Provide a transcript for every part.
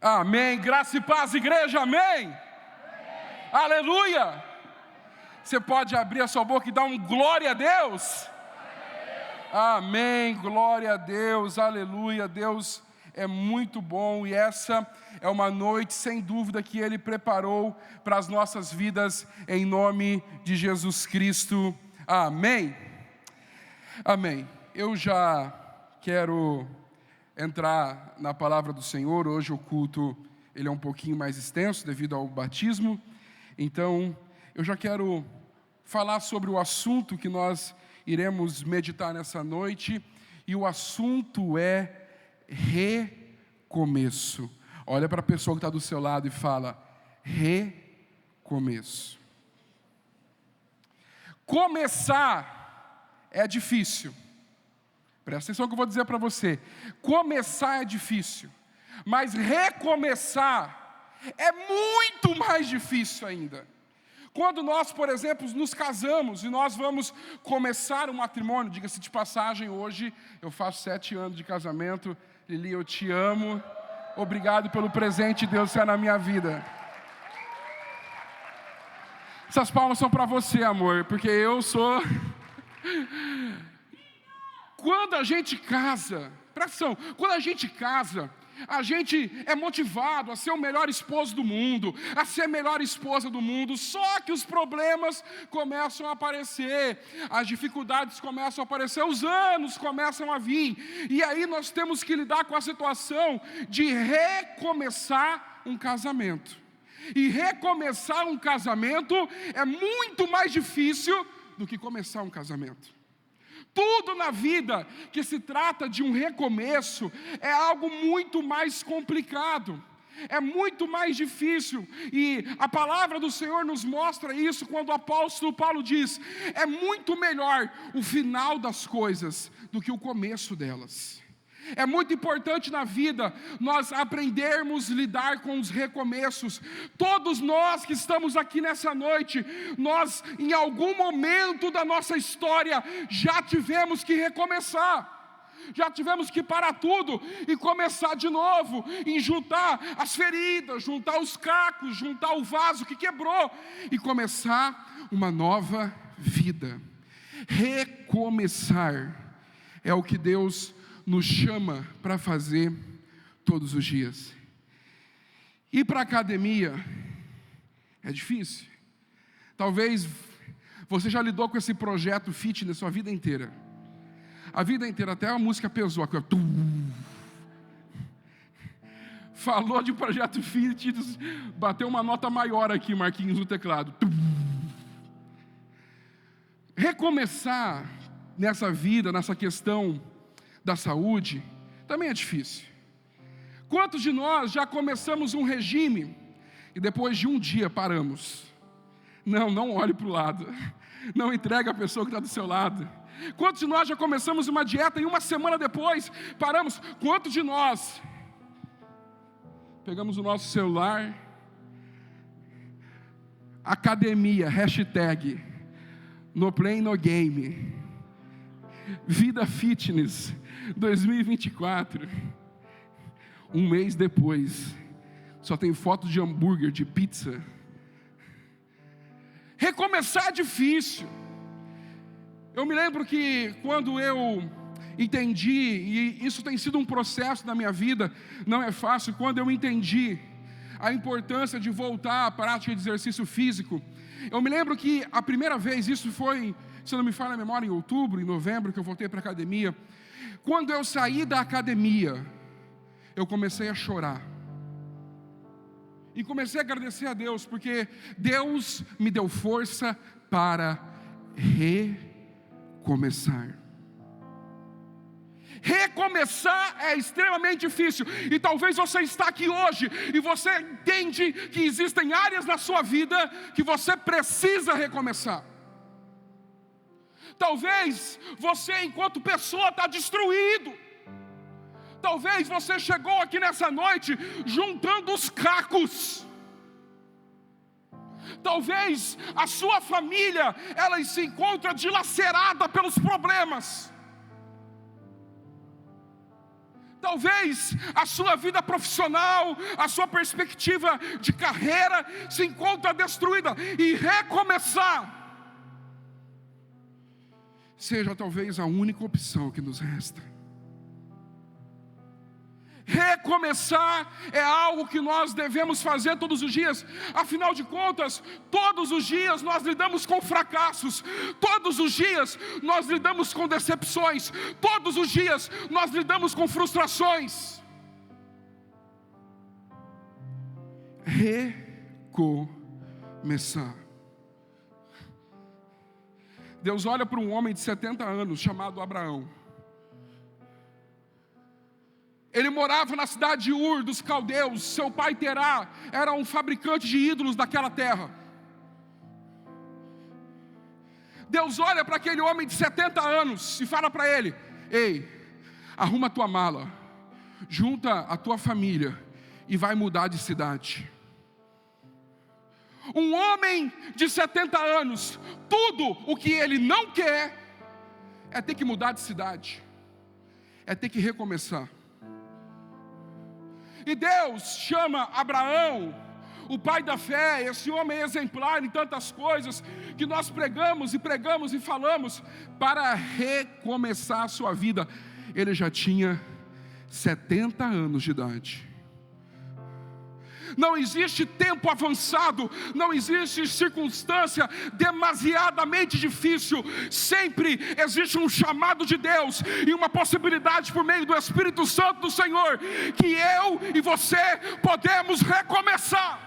Amém. Graça e paz, igreja, amém. Aleluia. Você pode abrir a sua boca e dar um glória a Deus? Amém, glória a Deus, aleluia. Deus é muito bom e essa é uma noite, sem dúvida, que Ele preparou para as nossas vidas, em nome de Jesus Cristo. Amém. Amém. Eu já quero entrar na palavra do Senhor. Hoje o culto ele é um pouquinho mais extenso devido ao batismo. Então, eu já quero falar sobre o assunto que nós iremos meditar nessa noite. E o assunto é recomeço. Olha para a pessoa que está do seu lado e fala: recomeço. Começar é difícil. Presta atenção no que eu vou dizer para você. Começar é difícil, mas recomeçar é muito mais difícil ainda. Quando nós, por exemplo, nos casamos e nós vamos começar um matrimônio, diga-se de passagem, hoje eu faço 7 anos de casamento. Lili, eu te amo. Obrigado pelo presente de Deus ser na minha vida. Essas palmas são para você, amor, porque eu sou... Quando a gente casa, presta atenção, quando a gente casa, a gente é motivado a ser o melhor esposo do mundo, a ser a melhor esposa do mundo, só que os problemas começam a aparecer, as dificuldades começam a aparecer, os anos começam a vir, e aí nós temos que lidar com a situação de recomeçar um casamento. E recomeçar um casamento é muito mais difícil do que começar um casamento. Tudo na vida que se trata de um recomeço é algo muito mais complicado, é muito mais difícil, e a palavra do Senhor nos mostra isso quando o apóstolo Paulo diz: é muito melhor o final das coisas do que o começo delas. É muito importante na vida nós aprendermos a lidar com os recomeços. Todos nós que estamos aqui nessa noite, nós em algum momento da nossa história já tivemos que recomeçar. Já tivemos que parar tudo e começar de novo, em juntar as feridas, juntar os cacos, juntar o vaso que quebrou e começar uma nova vida. Recomeçar é o que Deus nos chama para fazer todos os dias. Ir para a academia é difícil. Talvez você já lidou com esse projeto fitness sua vida inteira. A vida inteira, até a música pesou aqui, ó. Falou de projeto fitness, bateu uma nota maior aqui, Marquinhos, no teclado. Recomeçar nessa vida, nessa questão da saúde, também é difícil. Quantos de nós já começamos um regime e depois de um dia paramos? Não olhe para o lado, não entregue a pessoa que está do seu lado. Quantos de nós já começamos uma dieta e uma semana depois paramos? Quantos de nós pegamos o nosso celular, academia, hashtag, no play, no game, vida fitness, 2024, um mês depois, só tem foto de hambúrguer, de pizza. Recomeçar é difícil. Eu me lembro que quando eu entendi, e isso tem sido um processo na minha vida, não é fácil, quando eu entendi a importância de voltar à prática de exercício físico, eu me lembro que a primeira vez, isso foi, se não me falha a memória, em outubro, em novembro, que eu voltei para a academia. Quando eu saí da academia, eu comecei a chorar. E comecei a agradecer a Deus, porque Deus me deu força para recomeçar. Recomeçar é extremamente difícil. E talvez você está aqui hoje e você entende que existem áreas na sua vida que você precisa recomeçar. Talvez você, enquanto pessoa, está destruído. Talvez você chegou aqui nessa noite juntando os cacos. Talvez a sua família, ela se encontra dilacerada pelos problemas. talvez a sua vida profissional, a sua perspectiva de carreira se encontra destruída, e recomeçar seja talvez a única opção que nos resta. Recomeçar é algo que nós devemos fazer todos os dias. Afinal de contas, todos os dias nós lidamos com fracassos, todos os dias nós lidamos com decepções, todos os dias nós lidamos com frustrações. Recomeçar. Deus olha para um homem de 70 anos chamado Abraão. Ele morava na cidade de Ur dos caldeus. Seu pai Terá era um fabricante de ídolos daquela terra. Deus olha para aquele homem de 70 anos e fala para ele: ei, arruma a tua mala, junta a tua família e vai mudar de cidade. Um homem de 70 anos, tudo o que ele não quer é ter que mudar de cidade, é ter que recomeçar. E Deus chama Abraão, o pai da fé, esse homem exemplar em tantas coisas que nós pregamos e falamos, para recomeçar a sua vida. Ele já tinha 70 anos de idade. Não existe tempo avançado, não existe circunstância demasiadamente difícil. Sempre existe um chamado de Deus e uma possibilidade por meio do Espírito Santo do Senhor, que eu e você podemos recomeçar.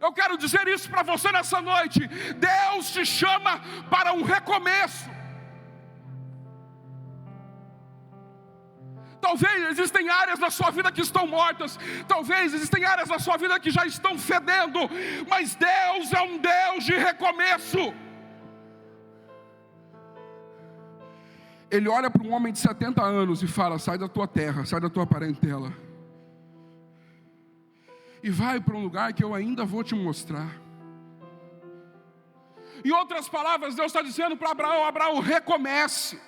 Eu quero dizer isso para você nessa noite. Deus te chama para um recomeço. Talvez existem áreas da sua vida que estão mortas, talvez existem áreas da sua vida que já estão fedendo, mas Deus é um Deus de recomeço. Ele olha para um homem de 70 anos e fala: sai da tua terra, sai da tua parentela, e vai para um lugar que eu ainda vou te mostrar. Em outras palavras, Deus está dizendo para Abraão: Abraão, recomece.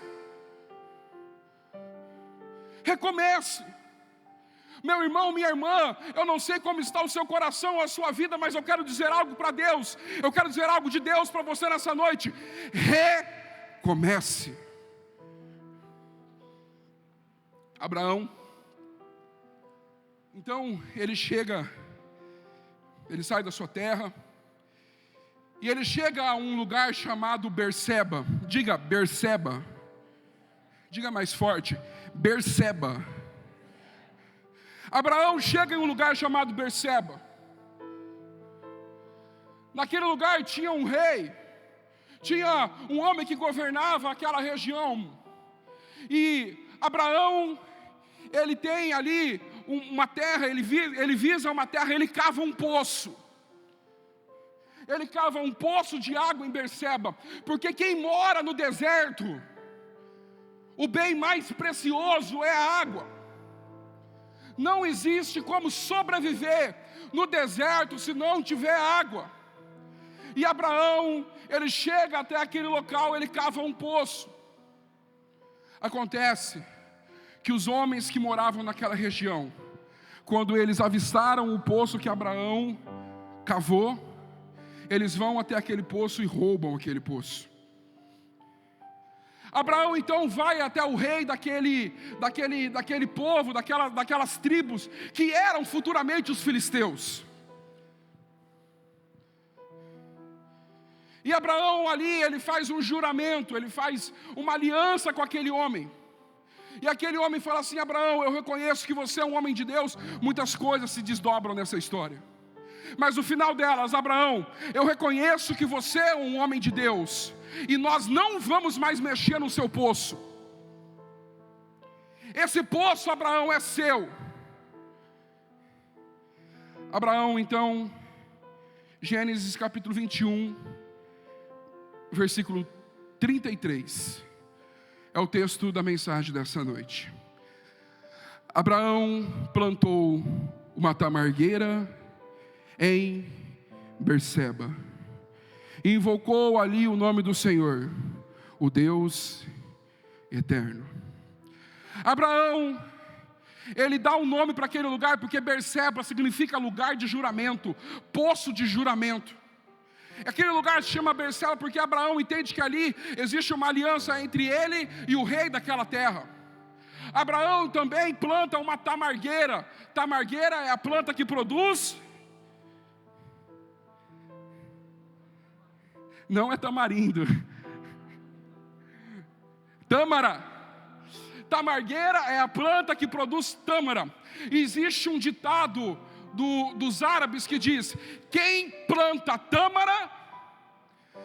Recomece. Meu irmão, minha irmã, eu não sei como está o seu coração, a sua vida, mas eu quero dizer algo para Deus. Eu quero dizer algo de Deus para você nessa noite. Recomece. Abraão, então ele sai da sua terra, e ele chega a um lugar chamado Berseba. Diga Berseba. Diga mais forte: Berseba. Abraão chega em um lugar chamado Berseba. Naquele lugar tinha um rei, tinha um homem que governava aquela região. E Abraão, ele tem ali uma terra, ele visa uma terra, ele cava um poço. Ele cava um poço de água em Berseba, porque quem mora no deserto, o bem mais precioso é a água. Não existe como sobreviver no deserto se não tiver água. E Abraão, ele chega até aquele local, ele cava um poço. Acontece que os homens que moravam naquela região, quando eles avistaram o poço que Abraão cavou, eles vão até aquele poço e roubam aquele poço. Abraão então vai até o rei daquele povo, daquelas tribos, que eram futuramente os filisteus. E Abraão ali, ele faz um juramento, ele faz uma aliança com aquele homem. E aquele homem fala assim: Abraão, eu reconheço que você é um homem de Deus. Muitas coisas se desdobram nessa história, mas o final delas: Abraão, eu reconheço que você é um homem de Deus, e nós não vamos mais mexer no seu poço. Esse poço, Abraão, é seu. Abraão então, Gênesis capítulo 21, versículo 33, é o texto da mensagem dessa noite. Abraão plantou uma tamargueira em Berseba, e invocou ali o nome do Senhor, o Deus eterno. Abraão, ele dá um nome para aquele lugar, porque Berseba significa lugar de juramento, poço de juramento. Aquele lugar se chama Berseba porque Abraão entende que ali existe uma aliança entre ele e o rei daquela terra. Abraão também planta uma tamargueira. Tamargueira é a planta que produz... Não é tamarindo. Tâmara. Tamargueira é a planta que produz tâmara. E existe um ditado dos árabes que diz: quem planta tâmara,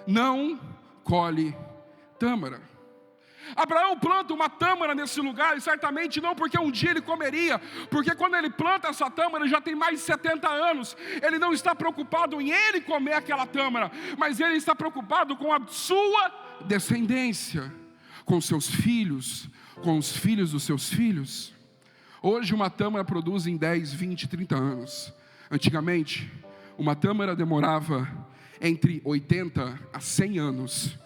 não colhe tâmara. Abraão planta uma tâmara nesse lugar, e certamente não porque um dia ele comeria, porque quando ele planta essa tâmara, já tem mais de 70 anos, ele não está preocupado em ele comer aquela tâmara, mas ele está preocupado com a sua descendência, com seus filhos, com os filhos dos seus filhos. Hoje uma tâmara produz em 10, 20, 30 anos. Antigamente, uma tâmara demorava entre 80 a 100 anos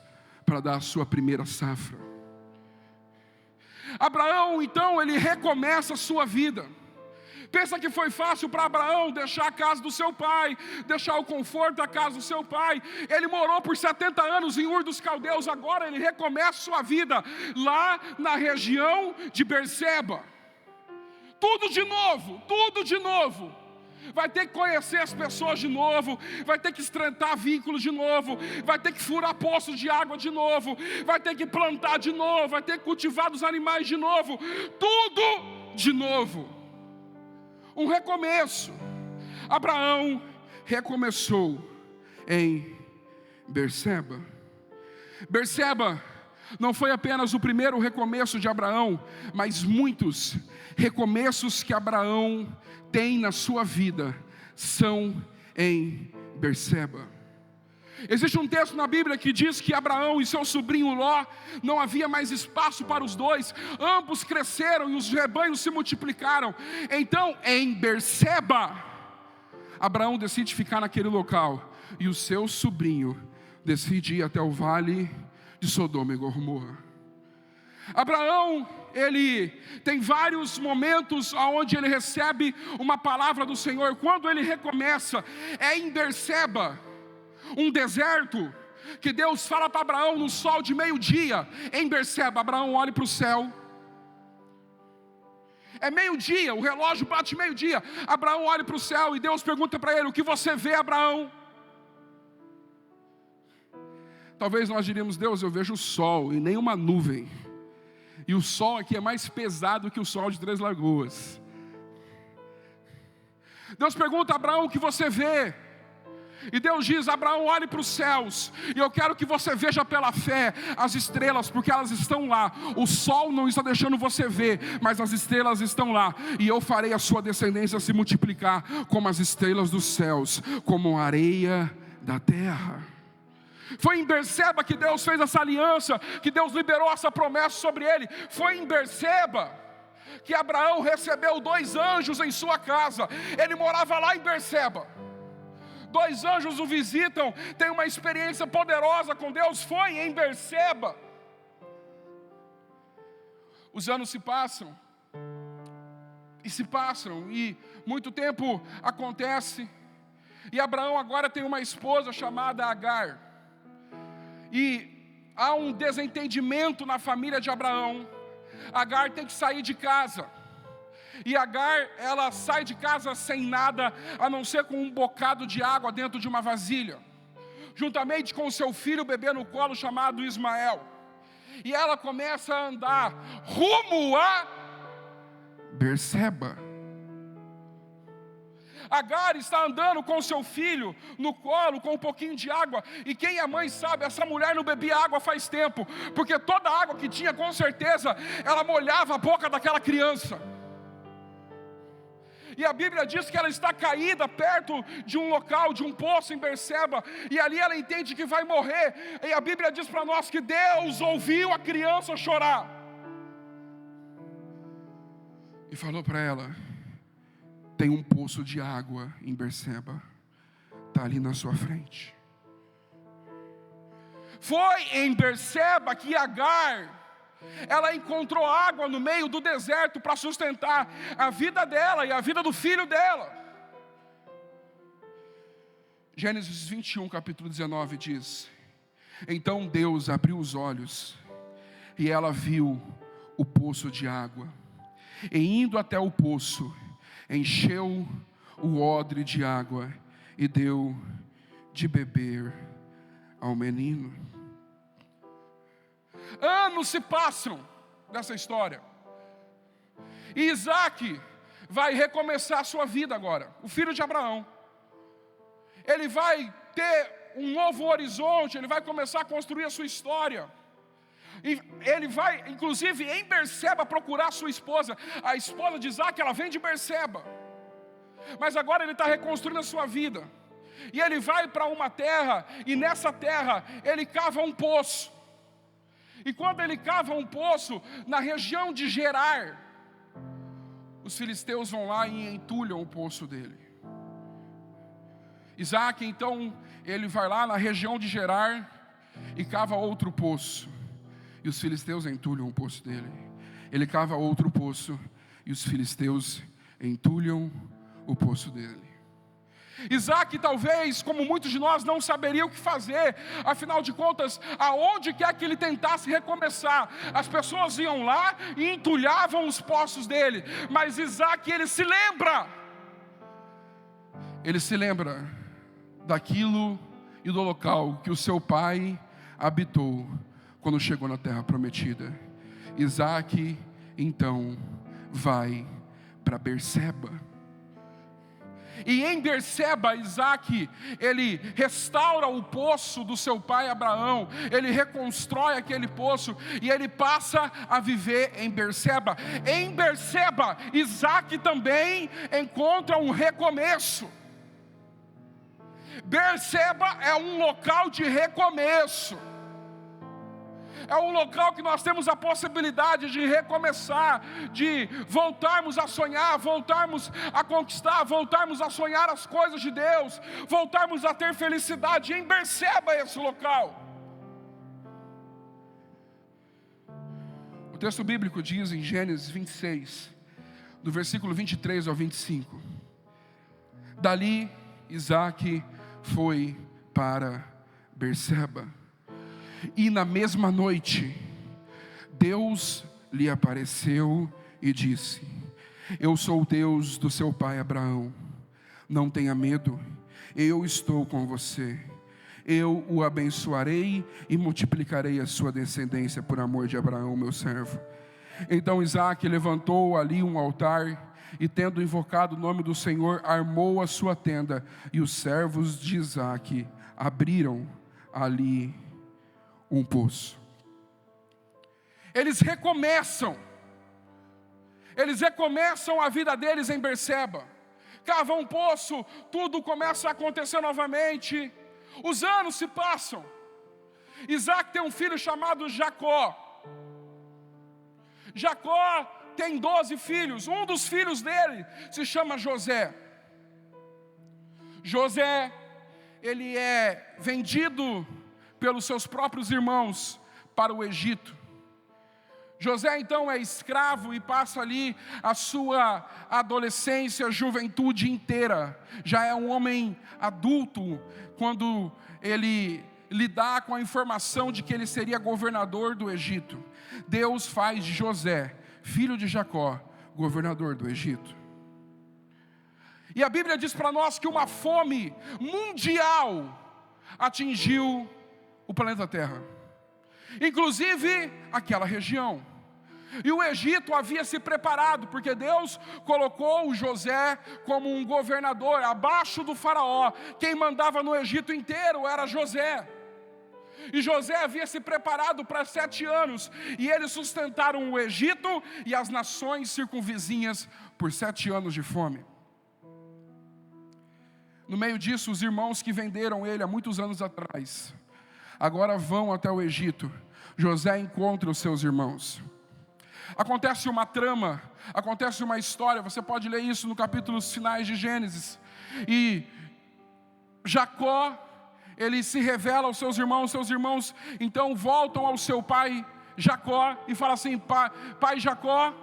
para dar a sua primeira safra. Abraão, então, ele recomeça a sua vida. Pensa que foi fácil para Abraão deixar a casa do seu pai, deixar o conforto da casa do seu pai. Ele morou por 70 anos em Ur dos Caldeus, agora ele recomeça a sua vida lá na região de Berseba. Tudo de novo, tudo de novo. Vai ter que conhecer as pessoas de novo, vai ter que estreitar vínculos de novo, vai ter que furar poços de água de novo, vai ter que plantar de novo, vai ter que cultivar os animais de novo, tudo de novo. Um recomeço. Abraão recomeçou em Berseba. Berseba não foi apenas o primeiro recomeço de Abraão, mas muitos recomeços que Abraão tem na sua vida são em Berseba. Existe um texto na Bíblia que diz que Abraão e seu sobrinho Ló, não havia mais espaço para os dois, ambos cresceram e os rebanhos se multiplicaram. Então, em Berseba, Abraão decide ficar naquele local, e o seu sobrinho decide ir até o vale de Sodoma e Gomorra. Abraão, ele tem vários momentos onde ele recebe uma palavra do Senhor. Quando ele recomeça, é em Berseba, um deserto, que Deus fala para Abraão no sol de meio-dia. Em Berseba, Abraão olha para o céu. É meio-dia, o relógio bate meio-dia. Abraão olha para o céu e Deus pergunta para ele: o que você vê, Abraão? Talvez nós diríamos: Deus, eu vejo o sol e nem uma nuvem. E o sol aqui é mais pesado que o sol de Três Lagoas. Deus pergunta a Abraão: o que você vê? E Deus diz: Abraão, olhe para os céus, e eu quero que você veja pela fé as estrelas, porque elas estão lá. O sol não está deixando você ver, mas as estrelas estão lá. E eu farei a sua descendência se multiplicar como as estrelas dos céus, como a areia da terra. Foi em Berseba que Deus fez essa aliança, que Deus liberou essa promessa sobre ele. Foi em Berseba que Abraão recebeu 2 anjos em sua casa. Ele morava lá em Berseba. 2 anjos o visitam, tem uma experiência poderosa com Deus. Foi em Berseba. Os anos se passam, e muito tempo acontece, e Abraão agora tem uma esposa chamada Agar. E há um desentendimento na família de Abraão. Agar tem que sair de casa. E Agar, ela sai de casa sem nada, a não ser com um bocado de água dentro de uma vasilha, juntamente com o seu filho bebê no colo, chamado Ismael. E ela começa a andar rumo a Berseba. Agar está andando com seu filho no colo, com um pouquinho de água. E quem é mãe sabe, essa mulher não bebia água faz tempo, porque toda a água que tinha, com certeza, ela molhava a boca daquela criança. E a Bíblia diz que ela está caída perto de um local, de um poço em Berseba, e ali ela entende que vai morrer. E a Bíblia diz para nós que Deus ouviu a criança chorar e falou para ela: tem um poço de água em Berseba, está ali na sua frente. Foi em Berseba que Agar Ela encontrou água no meio do deserto para sustentar a vida dela e a vida do filho dela. Gênesis 21, capítulo 19 diz: então Deus abriu os olhos e ela viu o poço de água. E indo até o poço, encheu o odre de água e deu de beber ao menino. Anos se passam nessa história. E Isaac vai recomeçar a sua vida agora. O filho de Abraão. Ele vai ter um novo horizonte, ele vai começar a construir a sua história. E ele vai, inclusive, em Berseba procurar sua esposa. A esposa de Isaac, ela vem de Berseba. Mas agora ele está reconstruindo a sua vida. E ele vai para uma terra, e nessa terra ele cava um poço. E quando ele cava um poço, na região de Gerar, os filisteus vão lá e entulham o poço dele. Isaac, então, ele vai lá na região de Gerar e cava outro poço. E os filisteus entulham o poço dele. Ele cava outro poço e os filisteus entulham o poço dele. Isaac, talvez, como muitos de nós, não saberia o que fazer. Afinal de contas, aonde quer que ele tentasse recomeçar, as pessoas iam lá e entulhavam os poços dele. Mas Isaac, ele se lembra daquilo e do local que o seu pai habitou quando chegou na terra prometida. Isaac, então, vai para Berseba. E em Berseba, Isaac, ele restaura o poço do seu pai Abraão. Ele reconstrói aquele poço e ele passa a viver em Berseba. Em Berseba, Isaac também encontra um recomeço. Berseba é um local de recomeço. É um local que nós temos a possibilidade de recomeçar, de voltarmos a sonhar, voltarmos a conquistar, voltarmos a sonhar as coisas de Deus, voltarmos a ter felicidade. Em Berseba é esse local. O texto bíblico diz em Gênesis 26, do versículo 23 ao 25: dali Isaac foi para Berseba. E na mesma noite, Deus lhe apareceu e disse: eu sou o Deus do seu pai Abraão. Não tenha medo, eu estou com você. Eu o abençoarei e multiplicarei a sua descendência por amor de Abraão, meu servo. Então Isaac levantou ali um altar e, tendo invocado o nome do Senhor, armou a sua tenda. E os servos de Isaac abriram ali um poço. Eles recomeçam a vida deles em Berseba. Cavam um poço, tudo começa a acontecer novamente. Os anos se passam. Isaac tem um filho chamado Jacó. Jacó tem 12 filhos. Um dos filhos dele se chama José. José, ele é vendido pelos seus próprios irmãos para o Egito. José então é escravo e passa ali a sua adolescência, juventude inteira. Já é um homem adulto quando ele lidar com a informação de que ele seria governador do Egito. Deus faz de José, filho de Jacó, governador do Egito. E a Bíblia diz para nós que uma fome mundial atingiu o planeta Terra, inclusive aquela região. E o Egito havia se preparado, porque Deus colocou o José como um governador abaixo do faraó. Quem mandava no Egito inteiro era José. E José havia se preparado para 7 anos, e eles sustentaram o Egito e as nações circunvizinhas por 7 anos de fome. No meio disso, os irmãos que venderam ele há muitos anos atrás, agora vão até o Egito. José encontra os seus irmãos. Acontece uma trama, acontece uma história. Você pode ler isso no capítulos finais de Gênesis. E Jacó, ele se revela aos seus irmãos então voltam ao seu pai Jacó e fala assim: pai Jacó,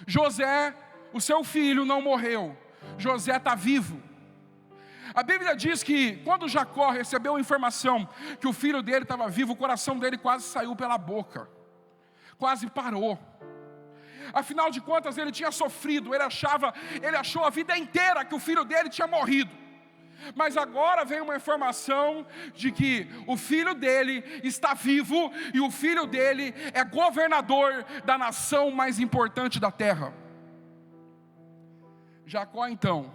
José, o seu filho não morreu, José está vivo. A Bíblia diz que quando Jacó recebeu a informação que o filho dele estava vivo, o coração dele quase saiu pela boca, quase parou. Afinal de contas ele tinha sofrido, ele achou a vida inteira que o filho dele tinha morrido. Mas agora vem uma informação de que o filho dele está vivo e o filho dele é governador da nação mais importante da terra. Jacó então,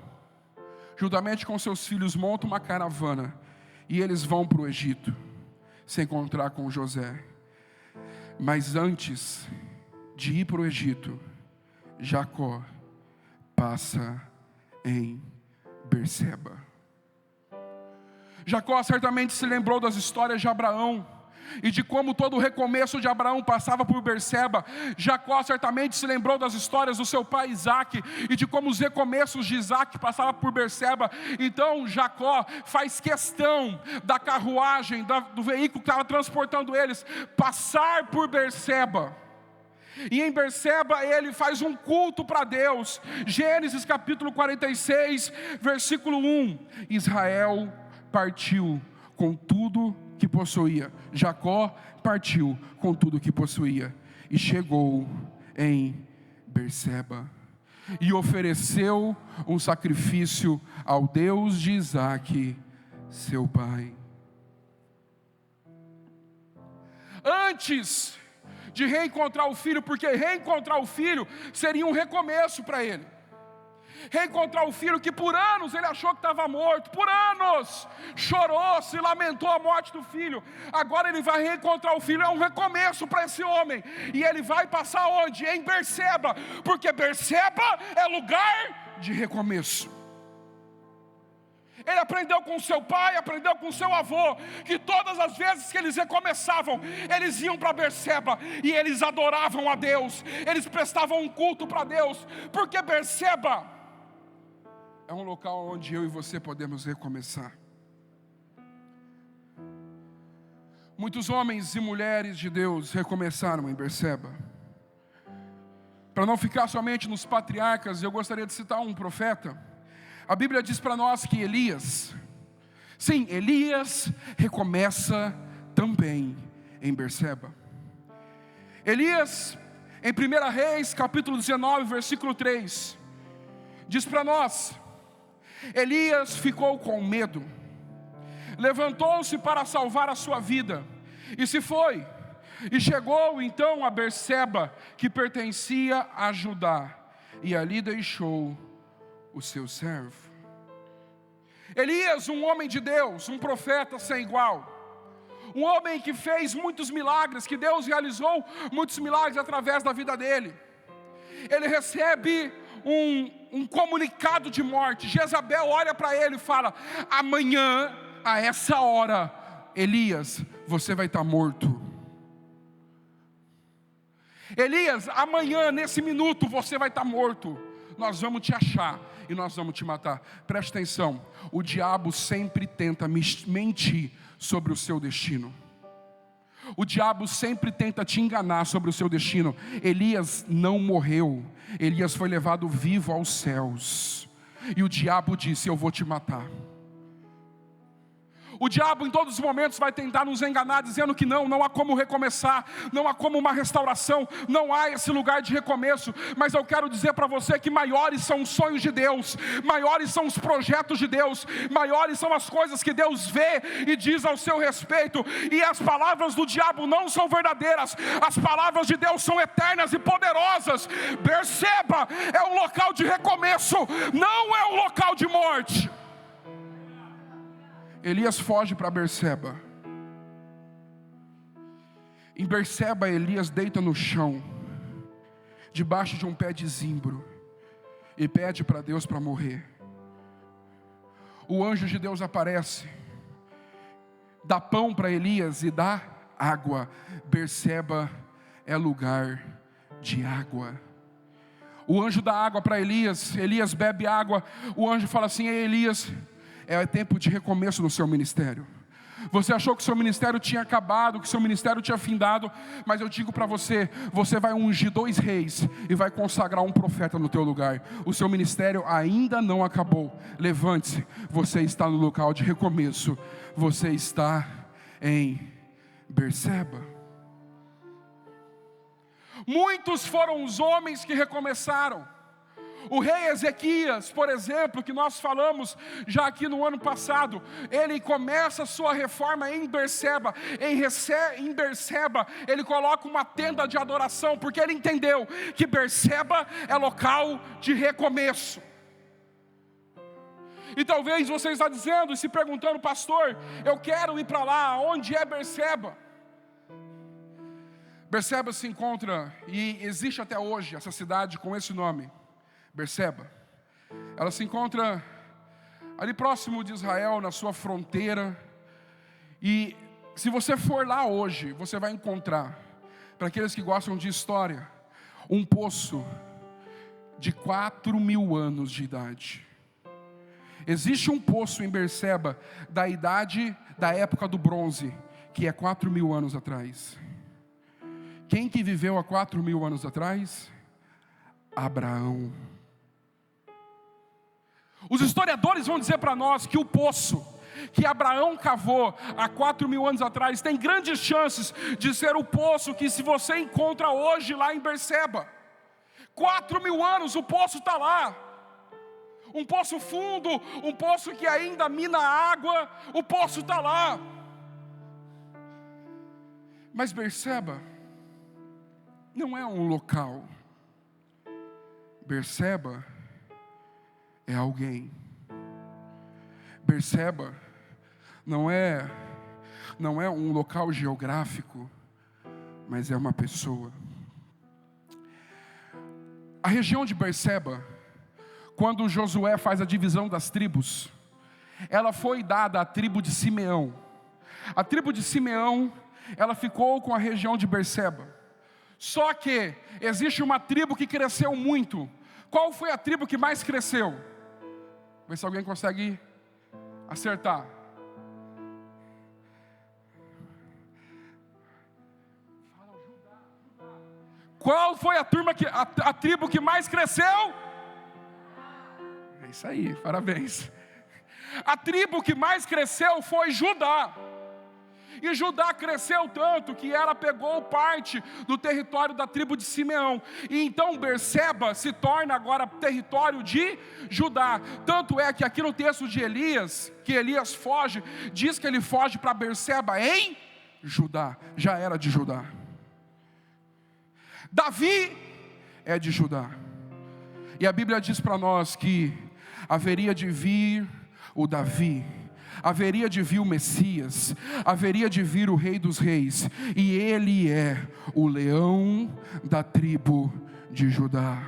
juntamente com seus filhos, monta uma caravana e eles vão para o Egito se encontrar com José. Mas antes de ir para o Egito, Jacó passa em Berseba. Jacó certamente se lembrou das histórias de Abraão e de como todo o recomeço de Abraão passava por Berseba. Jacó certamente se lembrou das histórias do seu pai Isaque e de como os recomeços de Isaque passavam por Berseba. Então Jacó faz questão da carruagem, do veículo que estava transportando eles, passar por Berseba. E em Berseba ele faz um culto para Deus. Gênesis capítulo 46, versículo 1. Israel partiu com tudo que possuía. Jacó partiu com tudo que possuía e chegou em Berseba e ofereceu um sacrifício ao Deus de Isaque, seu pai. Antes de reencontrar o filho, porque reencontrar o filho seria um recomeço para ele. Reencontrar o filho que por anos ele achou que estava morto, por anos chorou, se lamentou a morte do filho. Agora ele vai reencontrar o filho, é um recomeço para esse homem. E ele vai passar onde? Em Berseba, porque Berseba é lugar de recomeço. Ele aprendeu com seu pai, aprendeu com seu avô, que todas as vezes que eles recomeçavam, eles iam para Berseba e eles adoravam a Deus, eles prestavam um culto para Deus, porque Berseba é um local onde eu e você podemos recomeçar. Muitos homens e mulheres de Deus recomeçaram em Berseba. Para não ficar somente nos patriarcas, eu gostaria de citar um profeta. A Bíblia diz para nós que Elias recomeça também em Berseba. Elias, em 1 Reis, capítulo 19, versículo 3, diz para nós: Elias ficou com medo, levantou-se para salvar a sua vida, e se foi, e chegou então a Berseba, que pertencia a Judá, e ali deixou o seu servo. Elias, um homem de Deus, um profeta sem igual, um homem que fez muitos milagres, que Deus realizou muitos milagres através da vida dele. Ele recebe um comunicado de morte. Jezabel olha para ele e fala: amanhã, a essa hora, Elias, você vai estar morto. Elias, amanhã, nesse minuto, você vai estar morto. Nós vamos te achar e nós vamos te matar. Preste atenção, o diabo sempre tenta mentir sobre o seu destino. O diabo sempre tenta te enganar sobre o seu destino. Elias não morreu, Elias foi levado vivo aos céus, e o diabo disse: eu vou te matar. O diabo em todos os momentos vai tentar nos enganar, dizendo que não há como recomeçar, não há como uma restauração, não há esse lugar de recomeço. Mas eu quero dizer para você que maiores são os sonhos de Deus, maiores são os projetos de Deus, maiores são as coisas que Deus vê e diz ao seu respeito. E as palavras do diabo não são verdadeiras, as palavras de Deus são eternas e poderosas. Berseba é um local de recomeço, não é um local de morte. Elias foge para Berseba. Em Berseba, Elias deita no chão, debaixo de um pé de zimbro, e pede para Deus para morrer. O anjo de Deus aparece, dá pão para Elias e dá água. Berseba é lugar de água. O anjo dá água para Elias, Elias bebe água. O anjo fala assim: ei Elias, é tempo de recomeço no seu ministério. Você achou que seu ministério tinha acabado, que seu ministério tinha findado, mas eu digo para você, você vai ungir 2 reis e vai consagrar um profeta no teu lugar. O seu ministério ainda não acabou. Levante-se, você está no local de recomeço. Você está em Berseba. Muitos foram os homens que recomeçaram. O rei Ezequias, por exemplo, que nós falamos já aqui no ano passado, ele começa a sua reforma em Berseba. Em Berseba, ele coloca uma tenda de adoração, porque ele entendeu que Berseba é local de recomeço. E talvez você está dizendo e se perguntando, pastor, eu quero ir para lá, onde é Berseba? Berseba se encontra, e existe até hoje essa cidade com esse nome, Berseba. Ela se encontra ali próximo de Israel, na sua fronteira. E se você for lá hoje, você vai encontrar, para aqueles que gostam de história, um poço de 4.000 anos de idade. Existe um poço em Berseba da época do bronze, que é 4.000 anos atrás. Quem que viveu há 4.000 anos atrás? Abraão. Os historiadores vão dizer para nós que o poço que Abraão cavou há 4.000 anos atrás tem grandes chances de ser o poço que se você encontra hoje lá em Berseba. 4.000 anos o poço está lá. Um poço fundo, um poço que ainda mina água, o poço está lá. Mas Berseba não é um local. Berseba é alguém. Berseba não é um local geográfico, mas é uma pessoa. A região de Berseba, quando Josué faz a divisão das tribos, ela foi dada à tribo de Simeão. A tribo de Simeão, ela ficou com a região de Berseba. Só que existe uma tribo que cresceu muito. Qual foi a tribo que mais cresceu? Vê se alguém consegue acertar. Qual foi a tribo que mais cresceu? É isso aí, parabéns. A tribo que mais cresceu foi Judá. E Judá cresceu tanto que ela pegou parte do território da tribo de Simeão. E então Berseba se torna agora território de Judá. Tanto é que aqui no texto de Elias, que Elias foge, diz que ele foge para Berseba em Judá. Já era de Judá. Davi é de Judá. E a Bíblia diz para nós que haveria de vir o Davi, haveria de vir o Messias, haveria de vir o Rei dos Reis, e ele é o leão da tribo de Judá.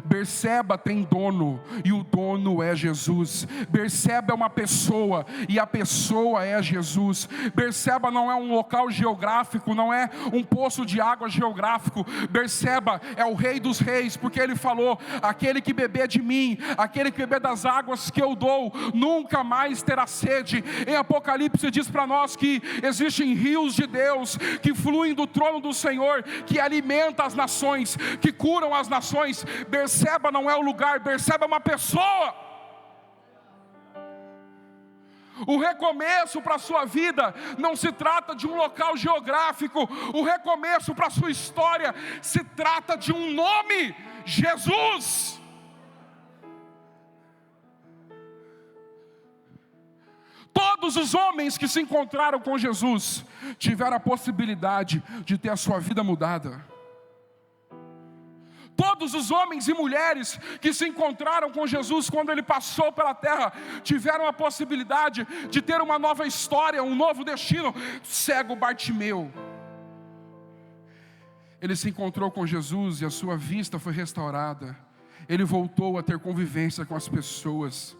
Berseba tem dono, e o dono é Jesus. Berseba é uma pessoa, e a pessoa é Jesus. Berseba não é um local geográfico, não é um poço de água geográfico. Berseba é o Rei dos Reis, porque ele falou: aquele que beber de mim, aquele que beber das águas que eu dou, nunca mais terá sede. Em Apocalipse diz para nós que existem rios de Deus que fluem do trono do Senhor, que alimenta as nações, que curam as nações. Berseba não é o lugar, Berseba é uma pessoa. O recomeço para a sua vida não se trata de um local geográfico. O recomeço para a sua história se trata de um nome: Jesus. Todos os homens que se encontraram com Jesus tiveram a possibilidade de ter a sua vida mudada. Todos os homens e mulheres que se encontraram com Jesus quando Ele passou pela terra, tiveram a possibilidade de ter uma nova história, um novo destino. Cego Bartimeu, ele se encontrou com Jesus e a sua vista foi restaurada. Ele voltou a ter convivência com as pessoas.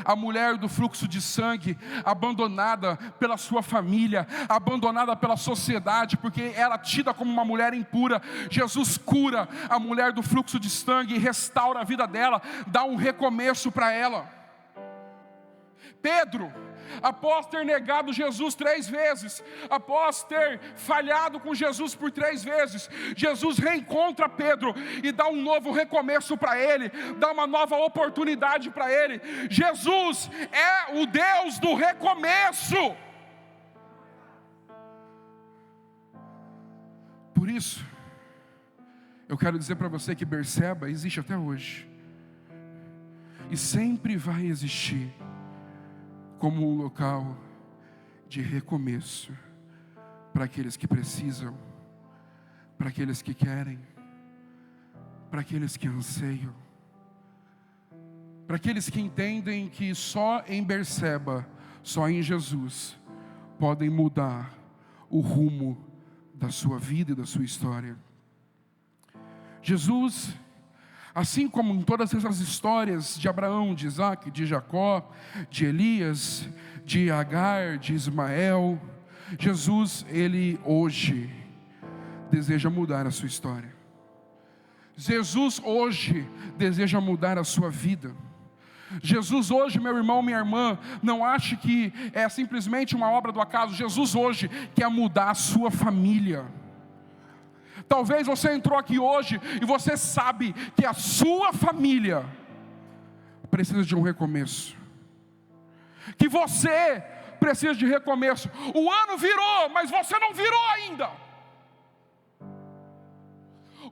A mulher do fluxo de sangue, abandonada pela sua família, abandonada pela sociedade, porque era tida como uma mulher impura, Jesus cura a mulher do fluxo de sangue e restaura a vida dela, dá um recomeço para ela. Pedro, após ter negado Jesus 3 vezes, após ter falhado com Jesus por 3 vezes, Jesus reencontra Pedro e dá um novo recomeço para ele, dá uma nova oportunidade para ele. Jesus é o Deus do recomeço. Por isso, eu quero dizer para você que Berseba existe até hoje, e sempre vai existir, como um local de recomeço, para aqueles que precisam, para aqueles que querem, para aqueles que anseiam, para aqueles que entendem que só em Berseba, só em Jesus, podem mudar o rumo da sua vida e da sua história. Jesus, assim como em todas essas histórias de Abraão, de Isaac, de Jacó, de Elias, de Agar, de Ismael, Jesus, Ele hoje deseja mudar a sua história. Jesus hoje deseja mudar a sua vida. Jesus hoje, meu irmão, minha irmã, não ache que é simplesmente uma obra do acaso. Jesus hoje quer mudar a sua família. Talvez você entrou aqui hoje e você sabe que a sua família precisa de um recomeço, que você precisa de recomeço. O ano virou, mas você não virou ainda.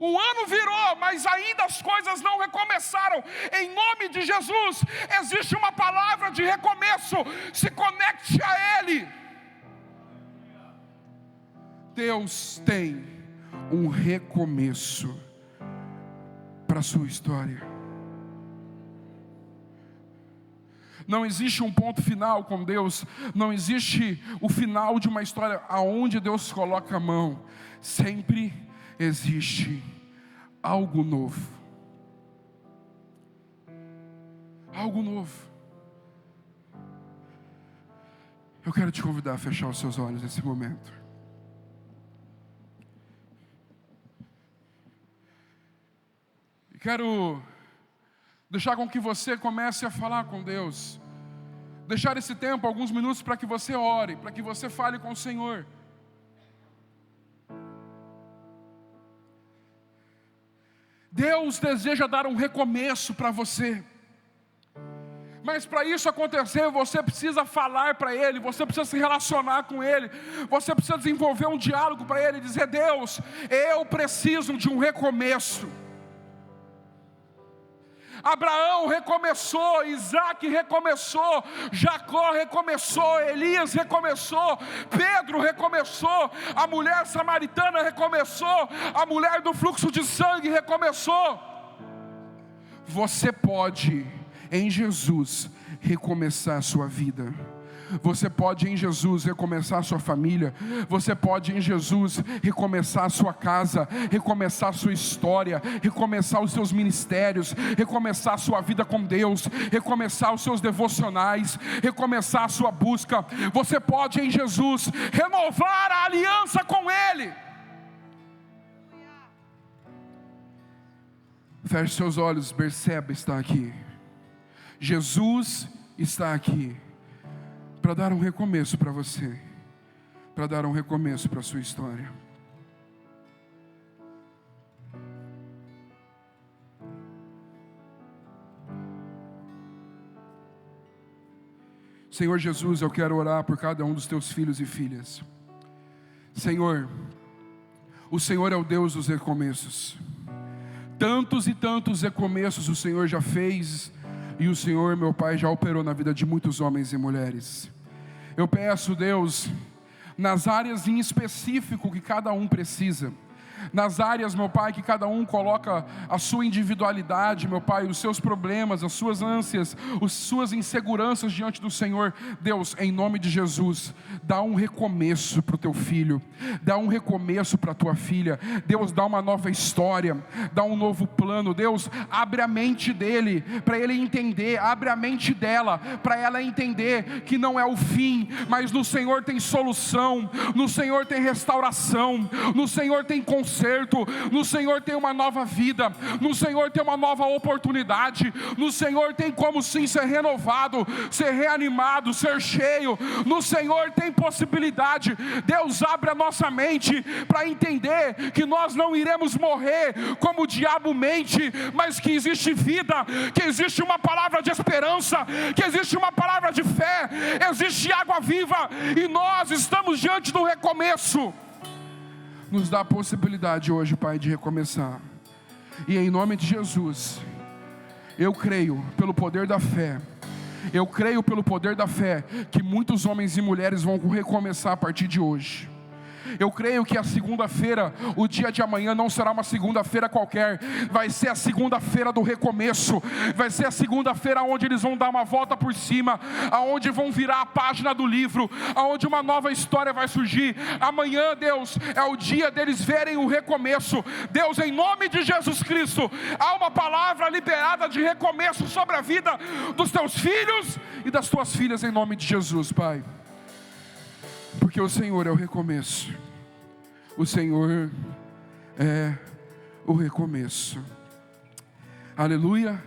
O ano virou, mas ainda as coisas não recomeçaram. Em nome de Jesus, existe uma palavra de recomeço. Se conecte a Ele. Deus tem um recomeço para a sua história. Não existe um ponto final com Deus. Não existe o final de uma história aonde Deus coloca a mão. Sempre existe algo novo. Algo novo. Eu quero te convidar a fechar os seus olhos nesse momento. E quero deixar com que você comece a falar com Deus. Deixar esse tempo, alguns minutos, para que você ore, para que você fale com o Senhor. Deus deseja dar um recomeço para você. Mas para isso acontecer, você precisa falar para Ele, você precisa se relacionar com Ele, você precisa desenvolver um diálogo para Ele, dizer: Deus, eu preciso de um recomeço. Abraão recomeçou, Isaac recomeçou, Jacó recomeçou, Elias recomeçou, Pedro recomeçou, a mulher samaritana recomeçou, a mulher do fluxo de sangue recomeçou. Você pode, em Jesus, recomeçar a sua vida. Você pode em Jesus recomeçar a sua família. Você pode em Jesus recomeçar a sua casa, recomeçar a sua história, recomeçar os seus ministérios, recomeçar a sua vida com Deus, recomeçar os seus devocionais, recomeçar a sua busca. Você pode em Jesus renovar a aliança com Ele. Feche seus olhos. Berseba está aqui. Jesus está aqui para dar um recomeço para você, para dar um recomeço para a sua história. Senhor Jesus, eu quero orar por cada um dos teus filhos e filhas. Senhor, o Senhor é o Deus dos recomeços. Tantos e tantos recomeços o Senhor já fez, e o Senhor, meu Pai, já operou na vida de muitos homens e mulheres. Eu peço, Deus, nas áreas em específico que cada um precisa, nas áreas, meu Pai, que cada um coloca a sua individualidade, meu Pai, os seus problemas, as suas ânsias, as suas inseguranças diante do Senhor. Deus, em nome de Jesus, dá um recomeço para o teu filho, dá um recomeço para a tua filha. Deus, dá uma nova história, dá um novo plano. Deus, abre a mente dele, para ele entender, abre a mente dela, para ela entender que não é o fim, mas no Senhor tem solução, no Senhor tem restauração, no Senhor tem consolo, conserto, no Senhor tem uma nova vida, no Senhor tem uma nova oportunidade, no Senhor tem como sim ser renovado, ser reanimado, ser cheio, no Senhor tem possibilidade. Deus abre a nossa mente para entender que nós não iremos morrer como o diabo mente, mas que existe vida, que existe uma palavra de esperança, que existe uma palavra de fé, existe água viva, e nós estamos diante do recomeço. Nos dá a possibilidade hoje, Pai, de recomeçar, e em nome de Jesus, eu creio pelo poder da fé, eu creio pelo poder da fé, que muitos homens e mulheres vão recomeçar a partir de hoje. Eu creio que a segunda-feira, o dia de amanhã, não será uma segunda-feira qualquer, vai ser a segunda-feira do recomeço, vai ser a segunda-feira onde eles vão dar uma volta por cima, aonde vão virar a página do livro, aonde uma nova história vai surgir. Amanhã, Deus, é o dia deles verem o recomeço. Deus, em nome de Jesus Cristo, há uma palavra liberada de recomeço sobre a vida dos teus filhos e das tuas filhas, em nome de Jesus, Pai. Porque o Senhor é o recomeço, o Senhor é o recomeço. Aleluia.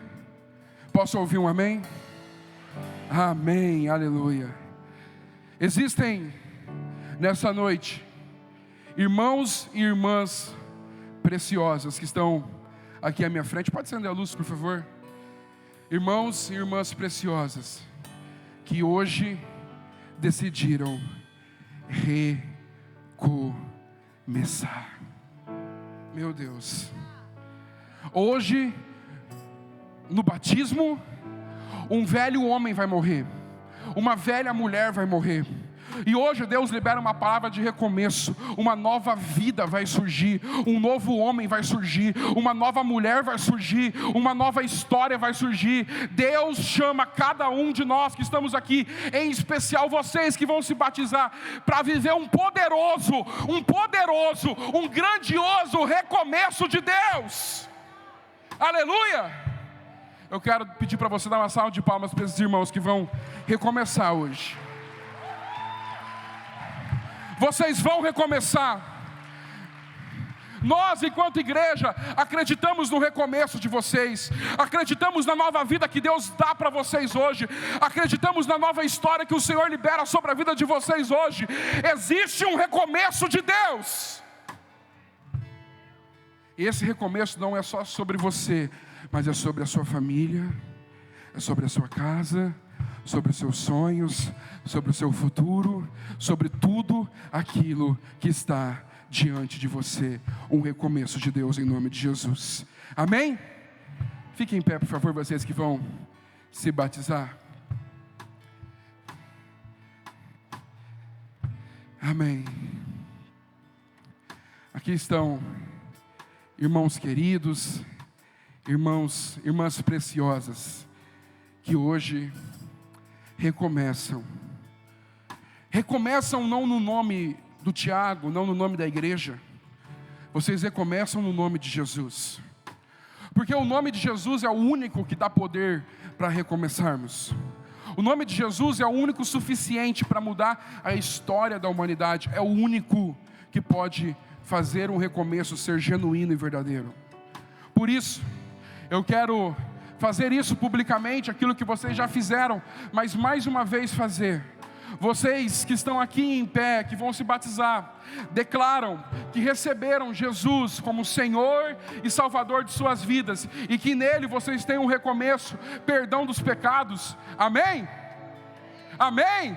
Posso ouvir um amém? Amém, aleluia. Existem nessa noite irmãos e irmãs preciosas que estão aqui à minha frente. Pode acender a luz, por favor? Irmãos e irmãs preciosas que hoje decidiram recomeçar. Meu Deus. Hoje, no batismo, um velho homem vai morrer, uma velha mulher vai morrer. E hoje Deus libera uma palavra de recomeço. Uma nova vida vai surgir, um novo homem vai surgir, uma nova mulher vai surgir, uma nova história vai surgir. Deus chama cada um de nós que estamos aqui, em especial vocês que vão se batizar, para viver um grandioso recomeço de Deus. Aleluia. Eu quero pedir para você dar uma salva de palmas para esses irmãos que vão recomeçar hoje. Vocês vão recomeçar. Nós, enquanto igreja, acreditamos no recomeço de vocês, acreditamos na nova vida que Deus dá para vocês hoje, acreditamos na nova história que o Senhor libera sobre a vida de vocês hoje. Existe um recomeço de Deus, e esse recomeço não é só sobre você, mas é sobre a sua família, é sobre a sua casa, sobre os seus sonhos, sobre o seu futuro, sobre tudo aquilo que está diante de você. Um recomeço de Deus em nome de Jesus. Amém? Fiquem em pé, por favor, vocês que vão se batizar. Amém. Aqui estão irmãos queridos, irmãs preciosas, que hoje recomeçam não no nome do Tiago, não no nome da igreja. Vocês recomeçam no nome de Jesus, porque o nome de Jesus é o único que dá poder para recomeçarmos. O nome de Jesus é o único suficiente para mudar a história da humanidade. É o único que pode fazer um recomeço ser genuíno e verdadeiro. Por isso, eu quero fazer isso publicamente, aquilo que vocês já fizeram, mas mais uma vez fazer. Vocês que estão aqui em pé, que vão se batizar, declaram que receberam Jesus como Senhor e Salvador de suas vidas, e que nele vocês têm um recomeço, perdão dos pecados. Amém? Amém?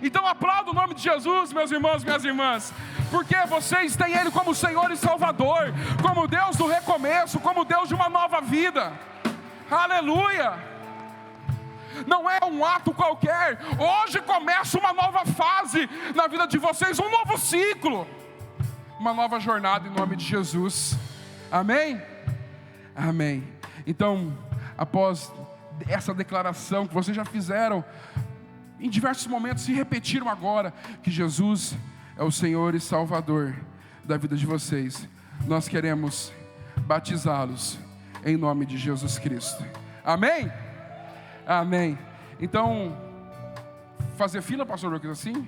Então aplauda o nome de Jesus, meus irmãos, minhas irmãs, porque vocês têm Ele como Senhor e Salvador, como Deus do recomeço, como Deus de uma nova vida. Aleluia! Não é um ato qualquer. Hoje começa uma nova fase na vida de vocês, um novo ciclo, uma nova jornada em nome de Jesus. Amém? Amém. Então, após essa declaração que vocês já fizeram em diversos momentos, se repetiram agora, que Jesus é o Senhor e Salvador da vida de vocês, nós queremos batizá-los em nome de Jesus Cristo. Amém? Amém. Então, fazer fila, pastor Lucas, assim?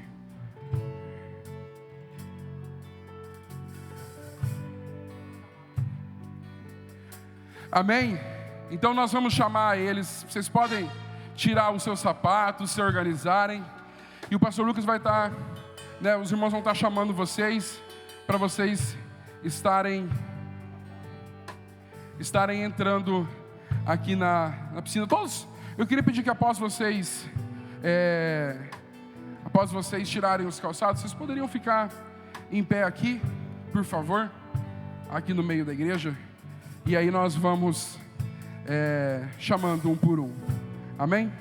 Amém? Então nós vamos chamar eles. Vocês podem tirar os seus sapatos, se organizarem. E o pastor Lucas vai estar, os irmãos vão estar chamando vocês, para vocês estarem entrando aqui na piscina. Todos, eu queria pedir que após vocês tirarem os calçados, vocês poderiam ficar em pé aqui, por favor, aqui no meio da igreja. E aí nós vamos chamando um por um. Amém?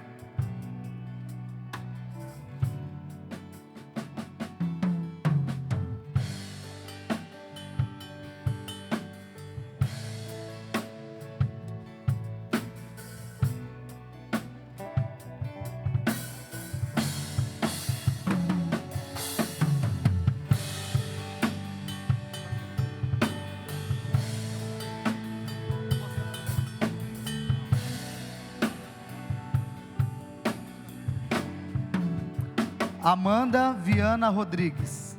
Amanda Viana Rodrigues.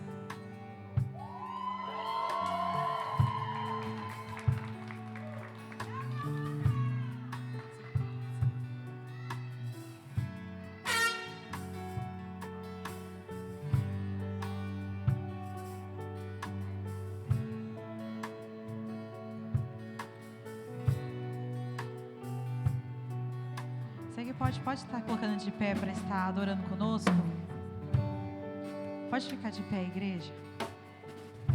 Você que pode estar colocando de pé para estar adorando conosco. Pode ficar de pé, igreja.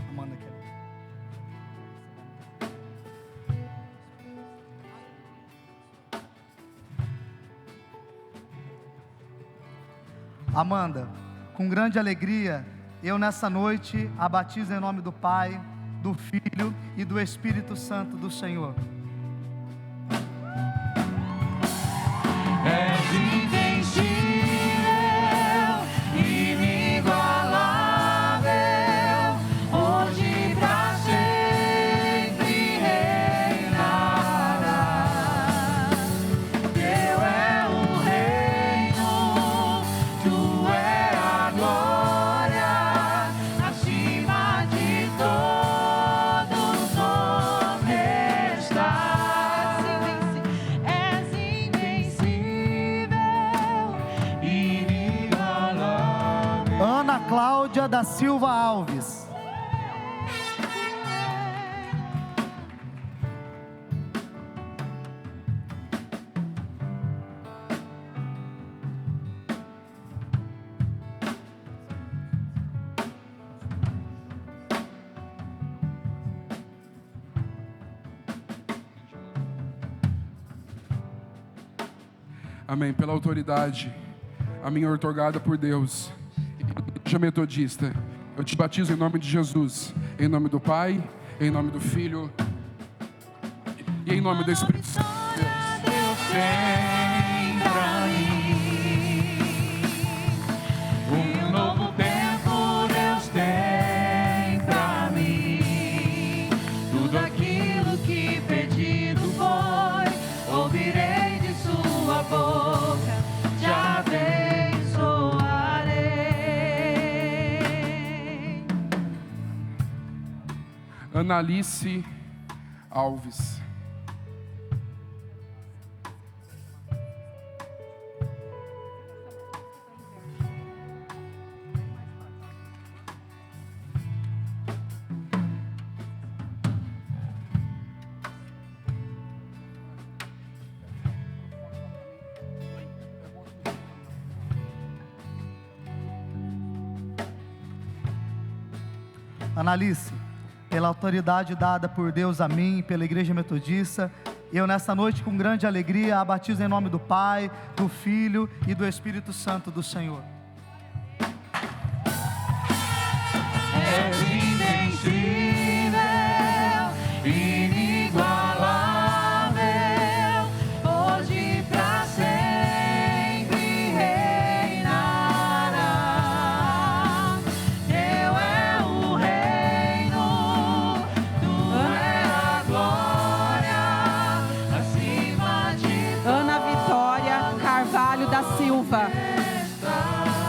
Amanda quer. Amanda, com grande alegria, eu nessa noite a batizo em nome do Pai, do Filho e do Espírito Santo do Senhor. Cláudia da Silva Alves. Amém. Pela autoridade a minha outorgada por Deus, Igreja Metodista, eu te batizo em nome de Jesus, em nome do Pai, em nome do Filho e em nome do Espírito Santo de Deus. Tem pra mim um novo tempo, Deus tem pra mim tudo aquilo que pedido foi, ouvirei de sua boca, te abençoarei. Analice Alves. Analice, pela autoridade dada por Deus a mim e pela Igreja Metodista, eu nessa noite com grande alegria a batizo em nome do Pai, do Filho e do Espírito Santo do Senhor. És invencível, inigualável, hoje pra sempre reinará. Teu é o reino, tua é a glória, acima de Ana Vitória Carvalho da Silva. todas.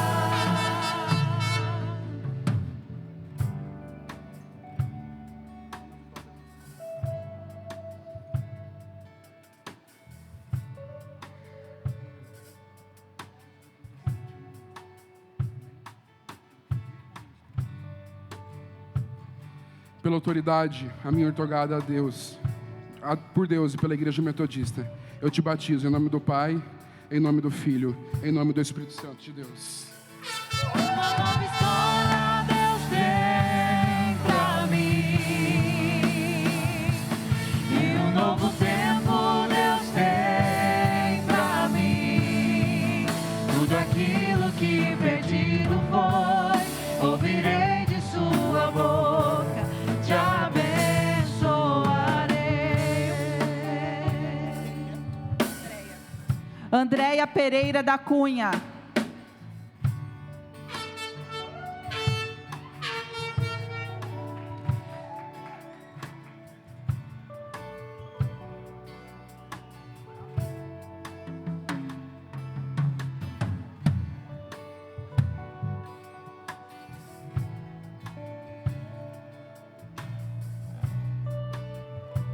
pela autoridade a mim outorgada por Deus e pela Igreja Metodista, eu te batizo em nome do Pai, em nome do Filho, em nome do Espírito Santo de Deus. Uma nova história Deus tem pra mim, e um novo tempo Deus tem pra mim. Tudo aquilo que perdido foi, ouvirei de sua boca, te abençoarei. Andréia Pereira da Cunha.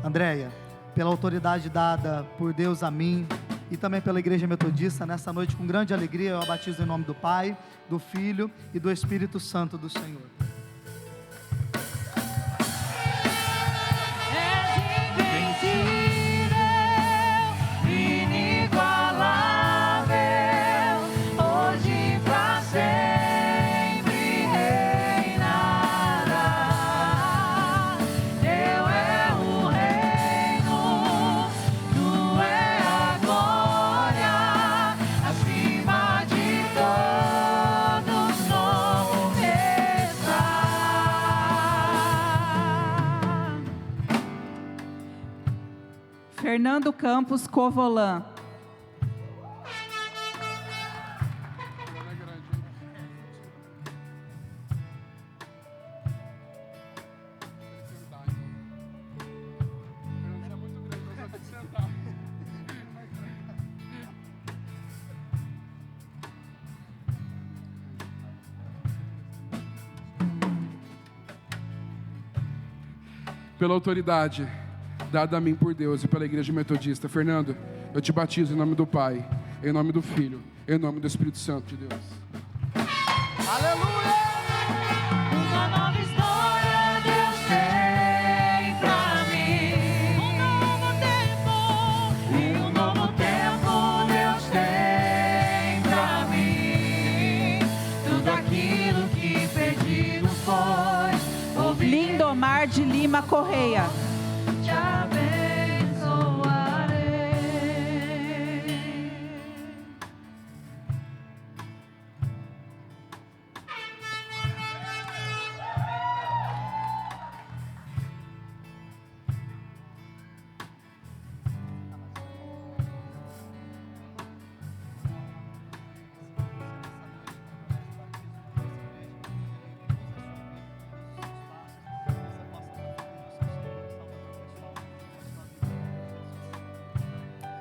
Andréia, pela autoridade dada por Deus a mim e também pela Igreja Metodista, nessa noite, com grande alegria, eu a batizo em nome do Pai, do Filho e do Espírito Santo do Senhor. És invencível, inigualável, hoje pra sempre reinará. Teu é o reino, tu é a glória, acima de todos nome está. Fernando Campos Covolan. Pela autoridade dada a mim por Deus e pela Igreja Metodista, Fernando, eu te batizo em nome do Pai, em nome do Filho, em nome do Espírito Santo de Deus. Uma nova história Deus tem pra mim, um novo tempo, e um novo tempo Deus tem pra mim. Tudo aquilo que perdido foi, ouvirei, Lindomar de Lima Correia. te abençoarei.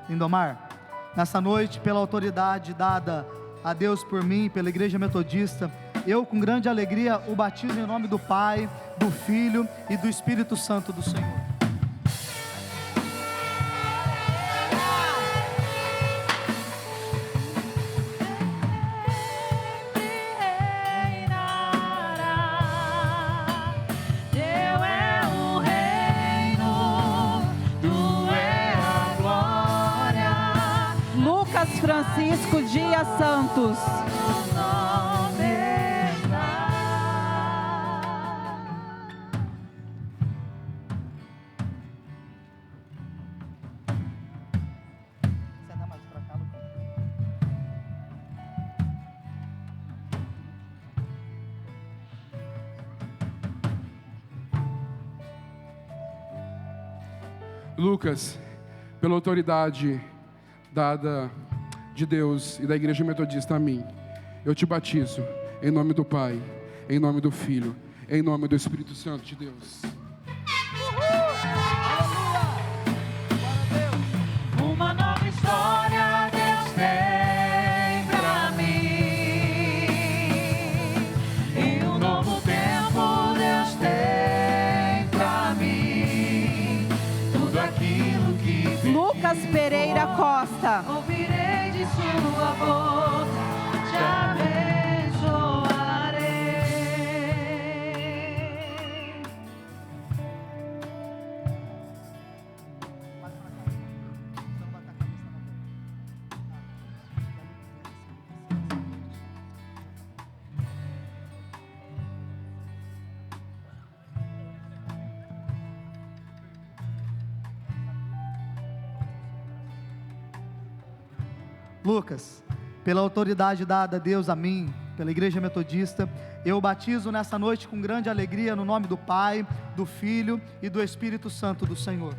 Lindomar, nessa noite, pela autoridade dada a Deus por mim, pela Igreja Metodista, eu com grande alegria o batizo em nome do Pai, do Filho e do Espírito Santo do Senhor. Teu é o reino, tu é a glória, Lucas Francisco Dias Santos. o nome está. Lucas, pela autoridade dada de Deus e da Igreja Metodista a mim, eu te batizo em nome do Pai, em nome do Filho, em nome do Espírito Santo de Deus. Uma nova história Deus tem pra mim, e um novo tempo Deus tem pra mim. Tudo aquilo que Lucas Pereira Costa. ouvirei de sua boca, te abençoarei. Lucas, pela autoridade dada a Deus a mim, pela Igreja Metodista, eu batizo nessa noite com grande alegria no nome do Pai, do Filho e do Espírito Santo do Senhor.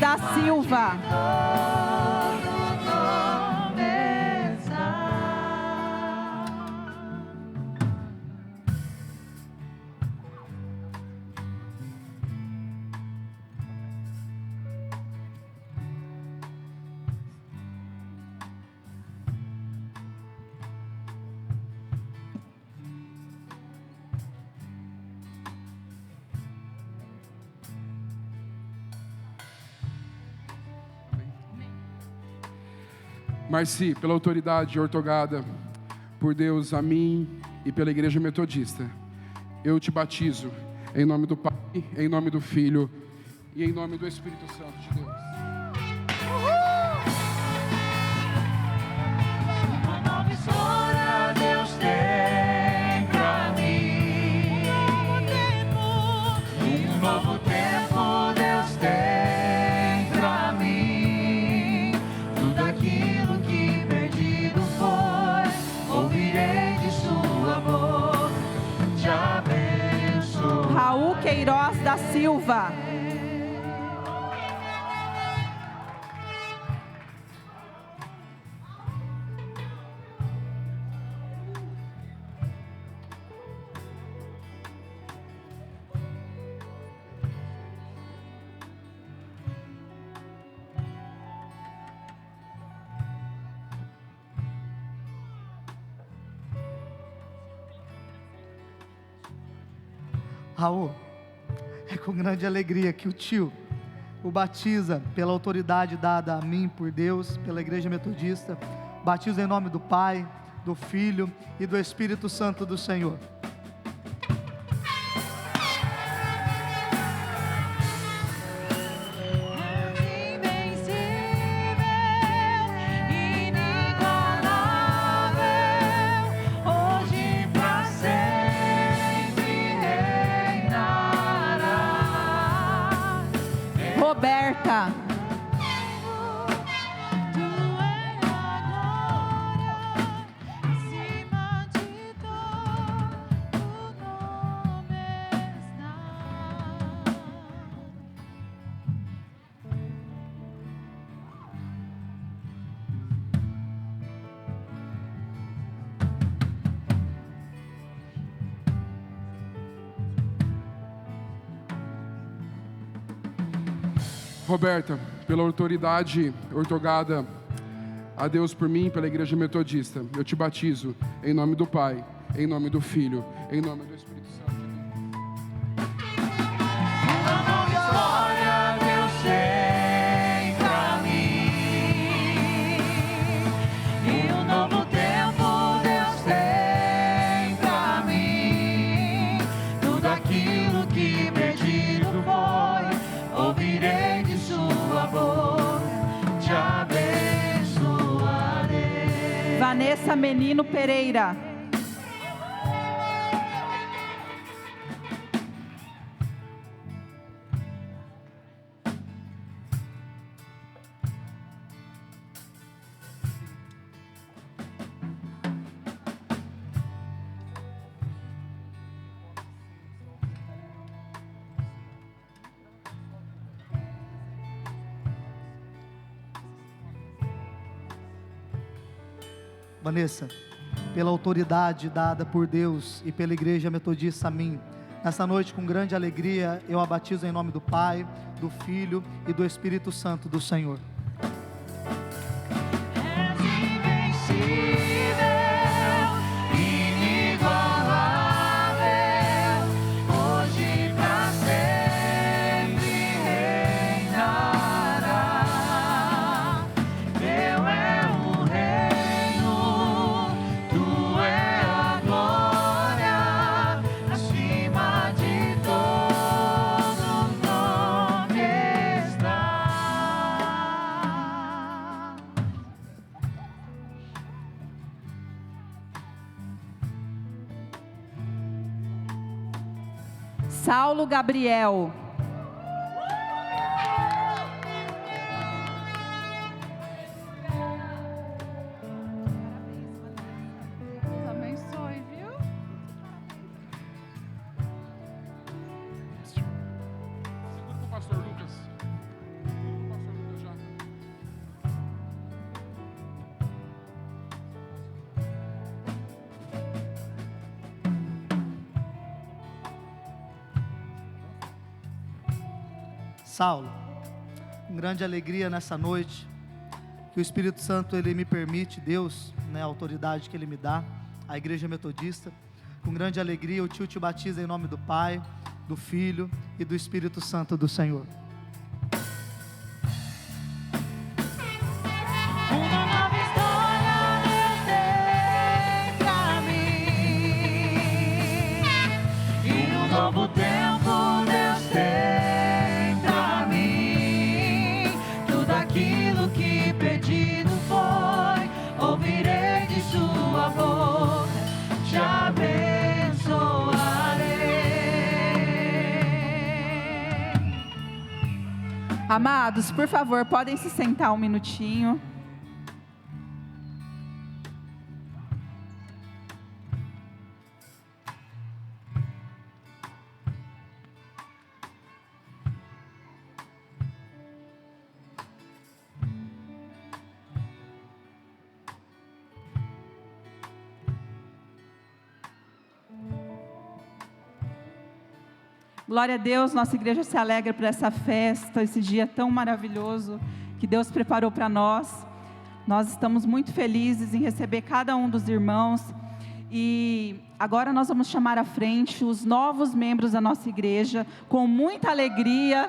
Da Silva. Marci, pela autoridade ortogada por Deus a mim e pela Igreja Metodista, eu te batizo em nome do Pai, em nome do Filho e em nome do Espírito Santo de Deus. Uma nova história Deus tem pra mim. Um novo tempo Deus tem pra mim. Tudo aquilo que perdido foi, ouvirei de sua boca, te abençoe. Raul Queiroz da Silva. Raul, é com grande alegria que o tio o batiza pela autoridade dada a mim por Deus, pela Igreja Metodista. Batiza em nome do Pai, do Filho e do Espírito Santo do Senhor. Roberta. Roberta, pela autoridade ortogada a Deus por mim, pela Igreja Metodista, eu te batizo em nome do Pai, em nome do Filho, em nome do Espírito Santo de Deus. Uma nova história Deus tem pra mim. E um novo tempo Deus tem pra mim. Tudo aquilo que perdido foi, ouvirei de sua boca, te abençoarei. Vanessa Menino Pereira. Vanessa, pela autoridade dada por Deus e pela Igreja Metodista a mim, nessa noite com grande alegria eu a batizo em nome do Pai, do Filho e do Espírito Santo do Senhor. És invencível, inigualável, hoje pra sempre reinará. Teu é o reino, tu é a glória, Saulo Gabriel. Deus abençoe, viu? Segura pro pastor Lucas. Segura pro pastor Lucas já. Saulo, com grande alegria nessa noite, que o Espírito Santo ele me permite, Deus, né, a autoridade que ele me dá, a Igreja Metodista, com grande alegria o tio te batiza em nome do Pai, do Filho e do Espírito Santo do Senhor. Uma nova história Deus tem pra mim, e um novo tempo Deus tem pra mim. Tudo aquilo que pedido foi, ouvirei de sua boca, te abençoarei. Amados, por favor, podem se sentar um minutinho. Glória a Deus, nossa igreja se alegra por essa festa, esse dia tão maravilhoso que Deus preparou para nós. Nós estamos muito felizes em receber cada um dos irmãos. E agora nós vamos chamar à frente os novos membros da nossa igreja, com muita alegria.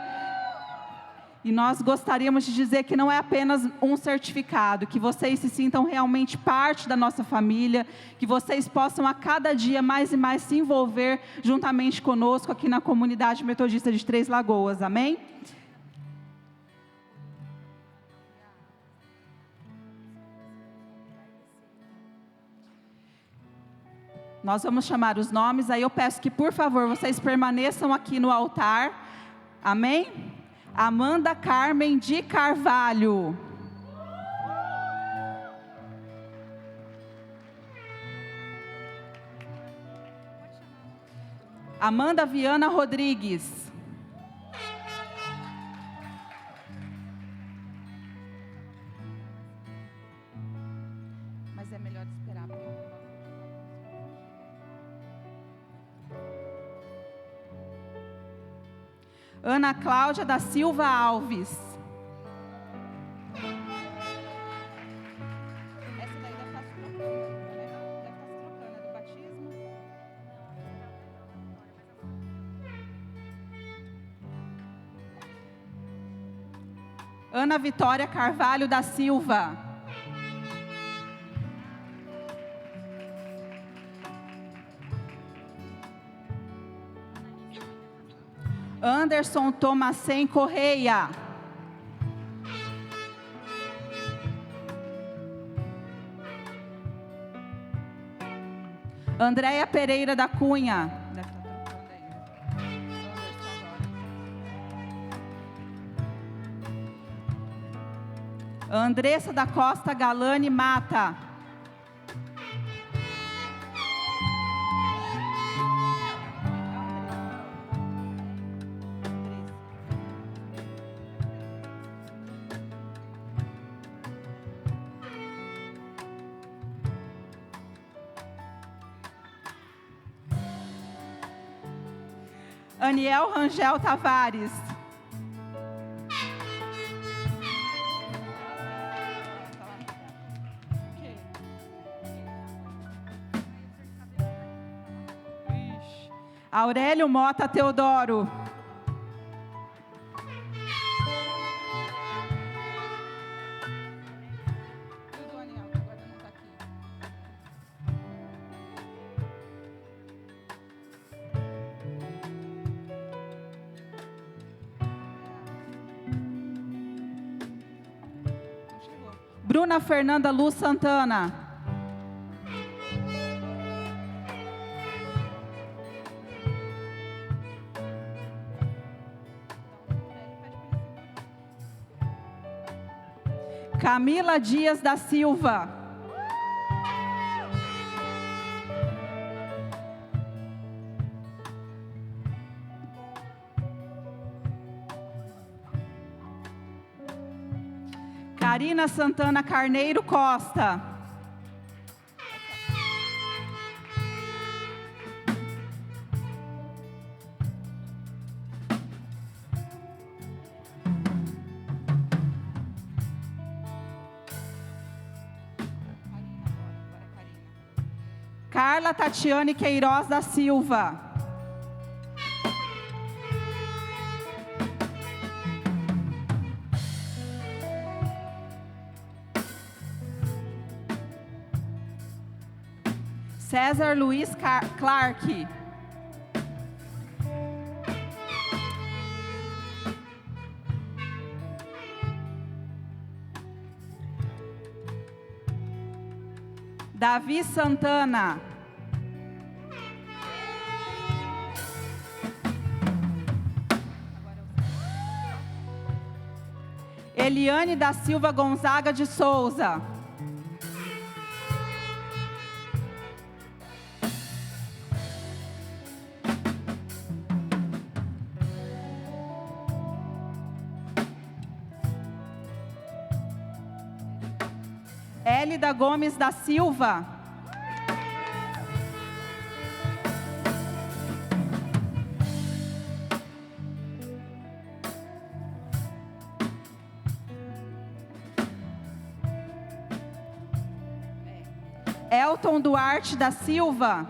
E nós gostaríamos de dizer que não é apenas um certificado, que vocês se sintam realmente parte da nossa família, que vocês possam a cada dia mais e mais se envolver juntamente conosco aqui na comunidade metodista de Três Lagoas, amém? Nós vamos chamar os nomes, aí eu peço que por favor vocês permaneçam aqui no altar, amém? Amanda Carmen de Carvalho. Amanda Viana Rodrigues. Mas é melhor esperar. Ana Cláudia da Silva Alves. Essa daí deve estar se trocando, né? Deve estar se trocando, é do batismo. Ana Vitória Carvalho da Silva. Anderson Tomacem Correia. Andréia Pereira da Cunha. Deve estar trocando aí. Andressa da Costa Galani Mata. Aniel Rangel Tavares. Aurélio Mota Teodoro. Bruna Fernanda Luz Santana. Camila Dias da Silva. Karina Santana Carneiro Costa. Carla Tatiane Queiroz da Silva. César Luiz Clark. Davi Santana. Eliane da Silva Gonzaga de Souza. Hélida Gomes da Silva. Elton Duarte da Silva.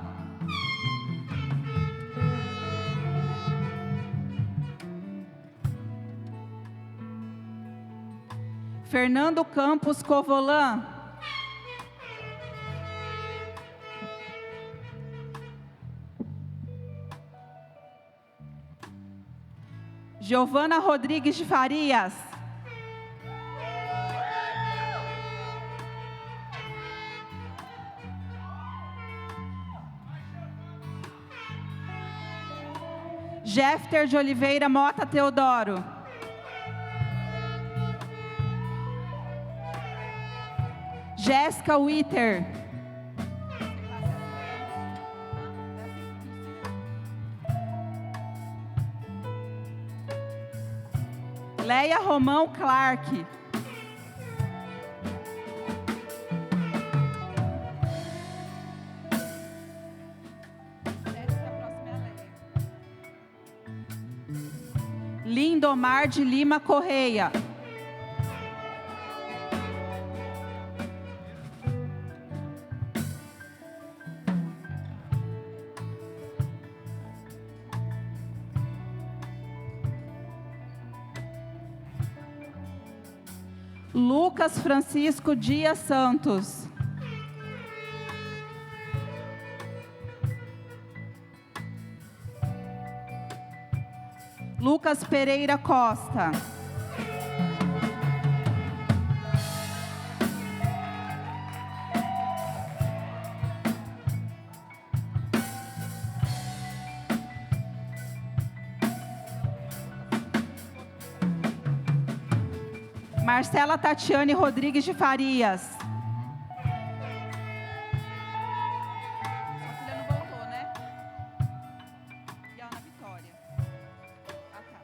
Fernando Campos Covolan. Giovana Rodrigues de Farias. Jefter de Oliveira Mota Teodoro. Jéssica Witter. Leia Romão Clark. Lindomar de Lima Correia. Lucas Francisco Dias Santos. Lucas Pereira Costa. Marcela Tatiane Rodrigues de Farias. Sua filha não voltou, né? E a Ana Vitória. Ah, tá.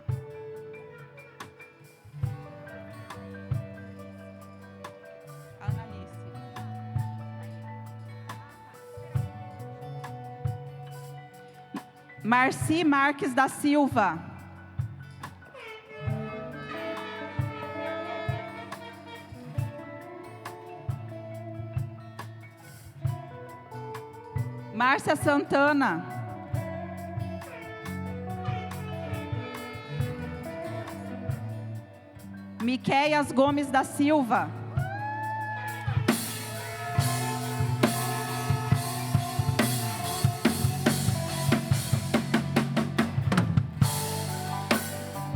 A Ana Alice. Marci Marques da Silva. Márcia Santana. Miqueias Gomes da Silva.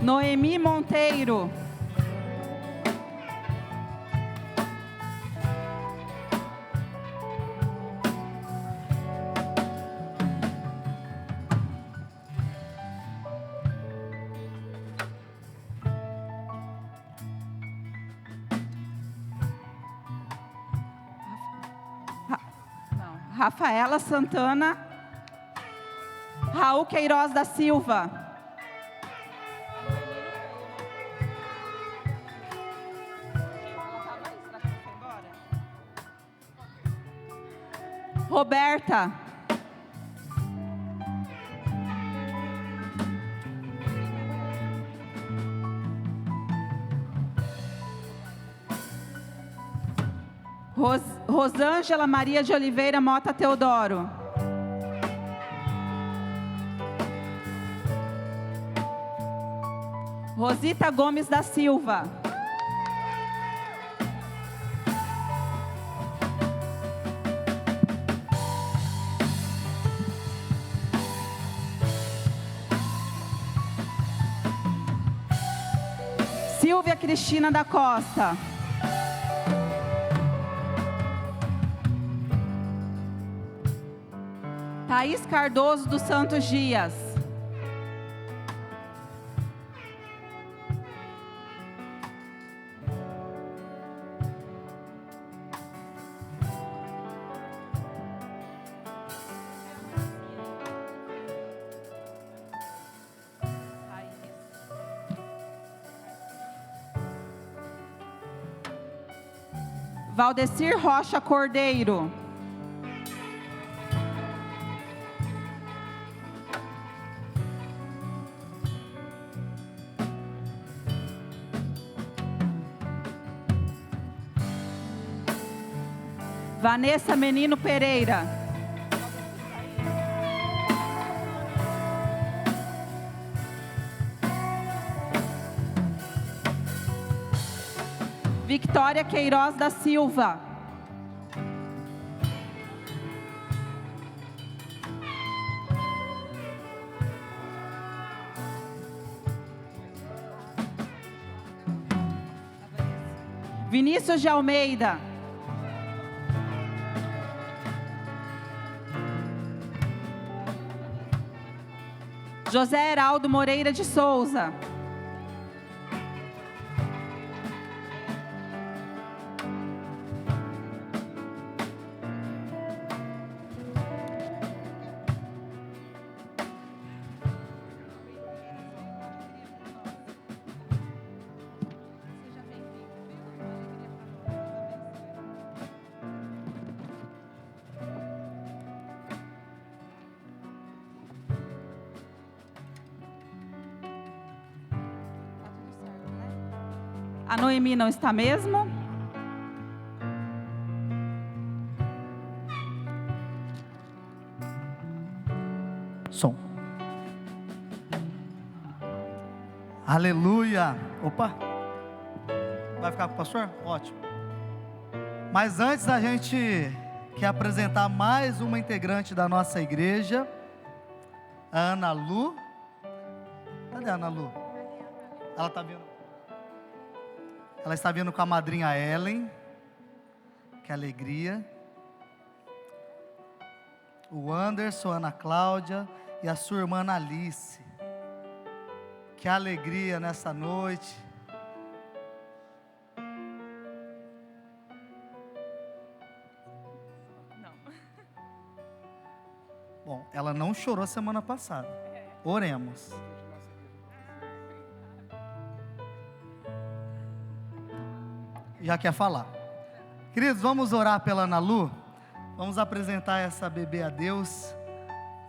Noemi Monteiro. Rafaela Santana, Raul Queiroz da Silva, Roberta, Rosângela Maria de Oliveira Mota Teodoro, Rosita Gomes da Silva, Silvia Cristina da Costa, Thaís Cardoso dos Santos Dias, Valdecir Rocha Cordeiro, Vanessa Menino Pereira, Victória Queiroz da Silva, Vinícius de Almeida, José Heraldo Moreira de Souza, a Noemi não está mesmo? Som. Aleluia. Opa. Vai ficar com o pastor? Ótimo. Mas antes a gente quer apresentar mais uma integrante da nossa igreja, a Ana Lu. Cadê a Ana Lu? Ela está vindo. Ela está vindo com a madrinha Ellen. Que alegria. O Anderson, a Ana Cláudia e a sua irmã Ana Alice. Que alegria nessa noite. Não. Bom, ela não chorou semana passada. Oremos. Já quer falar. Queridos, vamos orar pela Ana Lu. Vamos apresentar essa bebê a Deus.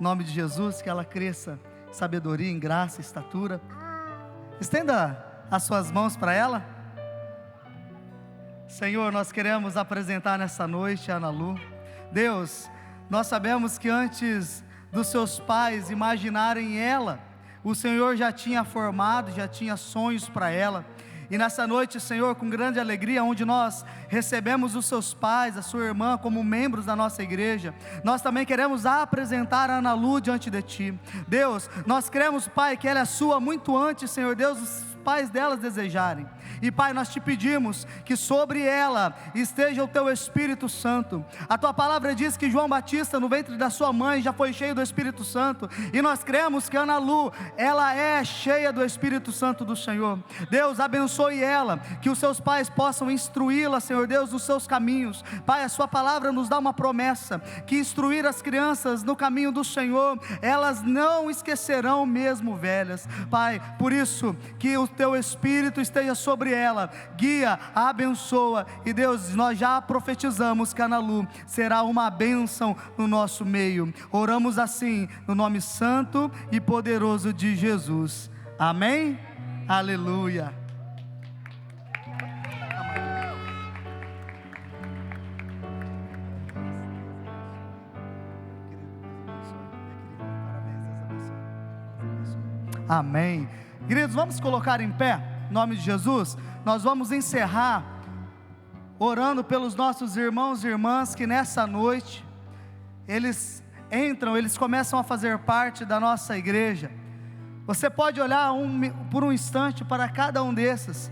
Em nome de Jesus, que ela cresça em sabedoria, em graça, estatura. Estenda as suas mãos para ela. Senhor, nós queremos apresentar nessa noite a Ana Lu. Deus, nós sabemos que antes dos seus pais imaginarem ela, o Senhor já tinha formado, já tinha sonhos para ela. E nessa noite, Senhor, com grande alegria, onde nós recebemos os seus pais, a sua irmã, como membros da nossa igreja, nós também queremos apresentar a Ana Lu diante de Ti. Deus, nós cremos, Pai, que ela é sua muito antes, Senhor Deus, pais delas desejarem. E Pai, nós te pedimos que sobre ela esteja o teu Espírito Santo. A tua palavra diz que João Batista, no ventre da sua mãe, já foi cheio do Espírito Santo, e nós cremos que Ana Lu, ela é cheia do Espírito Santo do Senhor. Deus, abençoe ela, que os seus pais possam instruí-la, Senhor Deus, nos seus caminhos. Pai, a sua palavra nos dá uma promessa, que instruir as crianças no caminho do Senhor, elas não esquecerão mesmo velhas. Pai, por isso, que o teu Espírito esteja sobre ela, guia, abençoa, e Deus, nós já profetizamos que a Ana Lu será uma bênção no nosso meio. Oramos assim, no nome santo e poderoso de Jesus, amém? Aleluia. Amém. Queridos, vamos colocar em pé, em nome de Jesus. Nós vamos encerrar orando pelos nossos irmãos e irmãs que nessa noite eles começam a fazer parte da nossa igreja. Você pode olhar por um instante para cada um desses,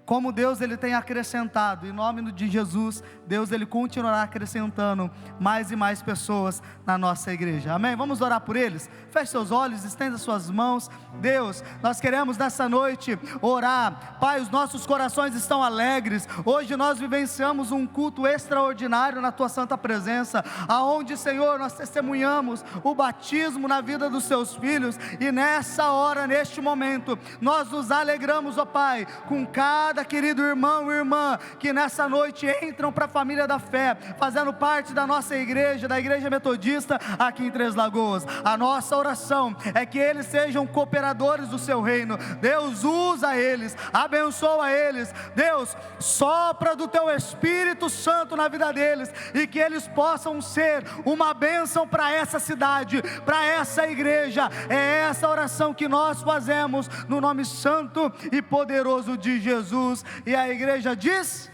como Deus ele tem acrescentado. Em nome de Jesus, Deus ele continuará acrescentando mais e mais pessoas na nossa igreja, amém? Vamos orar por eles? Feche seus olhos, estenda suas mãos. Deus, nós queremos nessa noite orar. Pai, os nossos corações estão alegres. Hoje nós vivenciamos um culto extraordinário na tua santa presença, aonde, Senhor, nós testemunhamos o batismo na vida dos seus filhos, e nessa hora, neste momento, nós nos alegramos, ó Pai, com cada querido irmão e irmã que nessa noite entram para a família da fé, fazendo parte da nossa igreja, da Igreja Metodista aqui em Três Lagoas. A nossa oração é que eles sejam cooperadores do seu reino. Deus, usa eles, abençoa eles. Deus, sopra do teu Espírito Santo na vida deles, e que eles possam ser uma bênção para essa cidade, para essa igreja. É essa oração que nós fazemos no nome santo e poderoso de Jesus. E a igreja diz: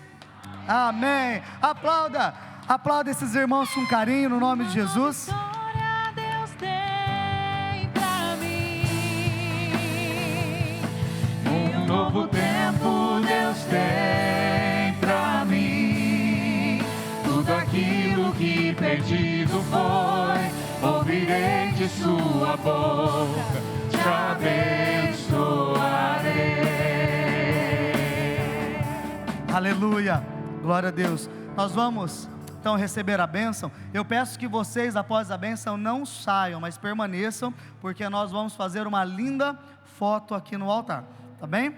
amém. Aplauda esses irmãos com carinho no nome de Jesus. Glória Deus tem pra mim, um novo tempo Deus tem pra mim. Tudo aquilo que perdido foi, ouvirei de sua boca, te abençoarei. Aleluia, glória a Deus. Nós vamos então receber a bênção. Eu peço que vocês, após a bênção, não saiam, mas permaneçam, porque nós vamos fazer uma linda foto aqui no altar, tá bem?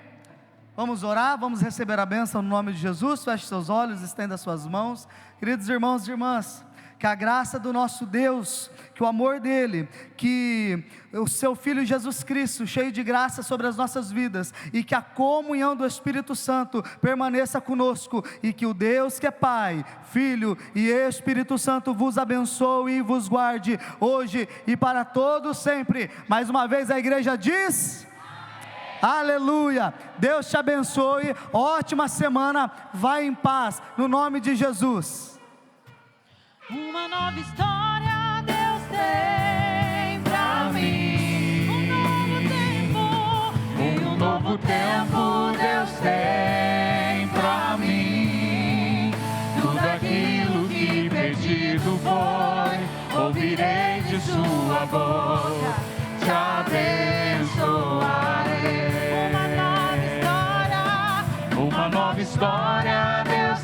Vamos orar, vamos receber a bênção no nome de Jesus. Feche seus olhos, estenda suas mãos. Queridos irmãos e irmãs, que a graça do nosso Deus, que o amor dele, que o seu Filho Jesus Cristo, cheio de graça sobre as nossas vidas, e que a comunhão do Espírito Santo permaneça conosco, e que o Deus que é Pai, Filho e Espírito Santo vos abençoe e vos guarde hoje e para todos sempre. Mais uma vez a igreja diz: aleluia. Deus te abençoe, ótima semana, vai em paz, no nome de Jesus. Uma nova história Deus tem pra mim. Um novo tempo Deus tem pra mim. Tudo aquilo que perdido foi, ouvirei de sua boca, te abençoarei. Uma nova história Deus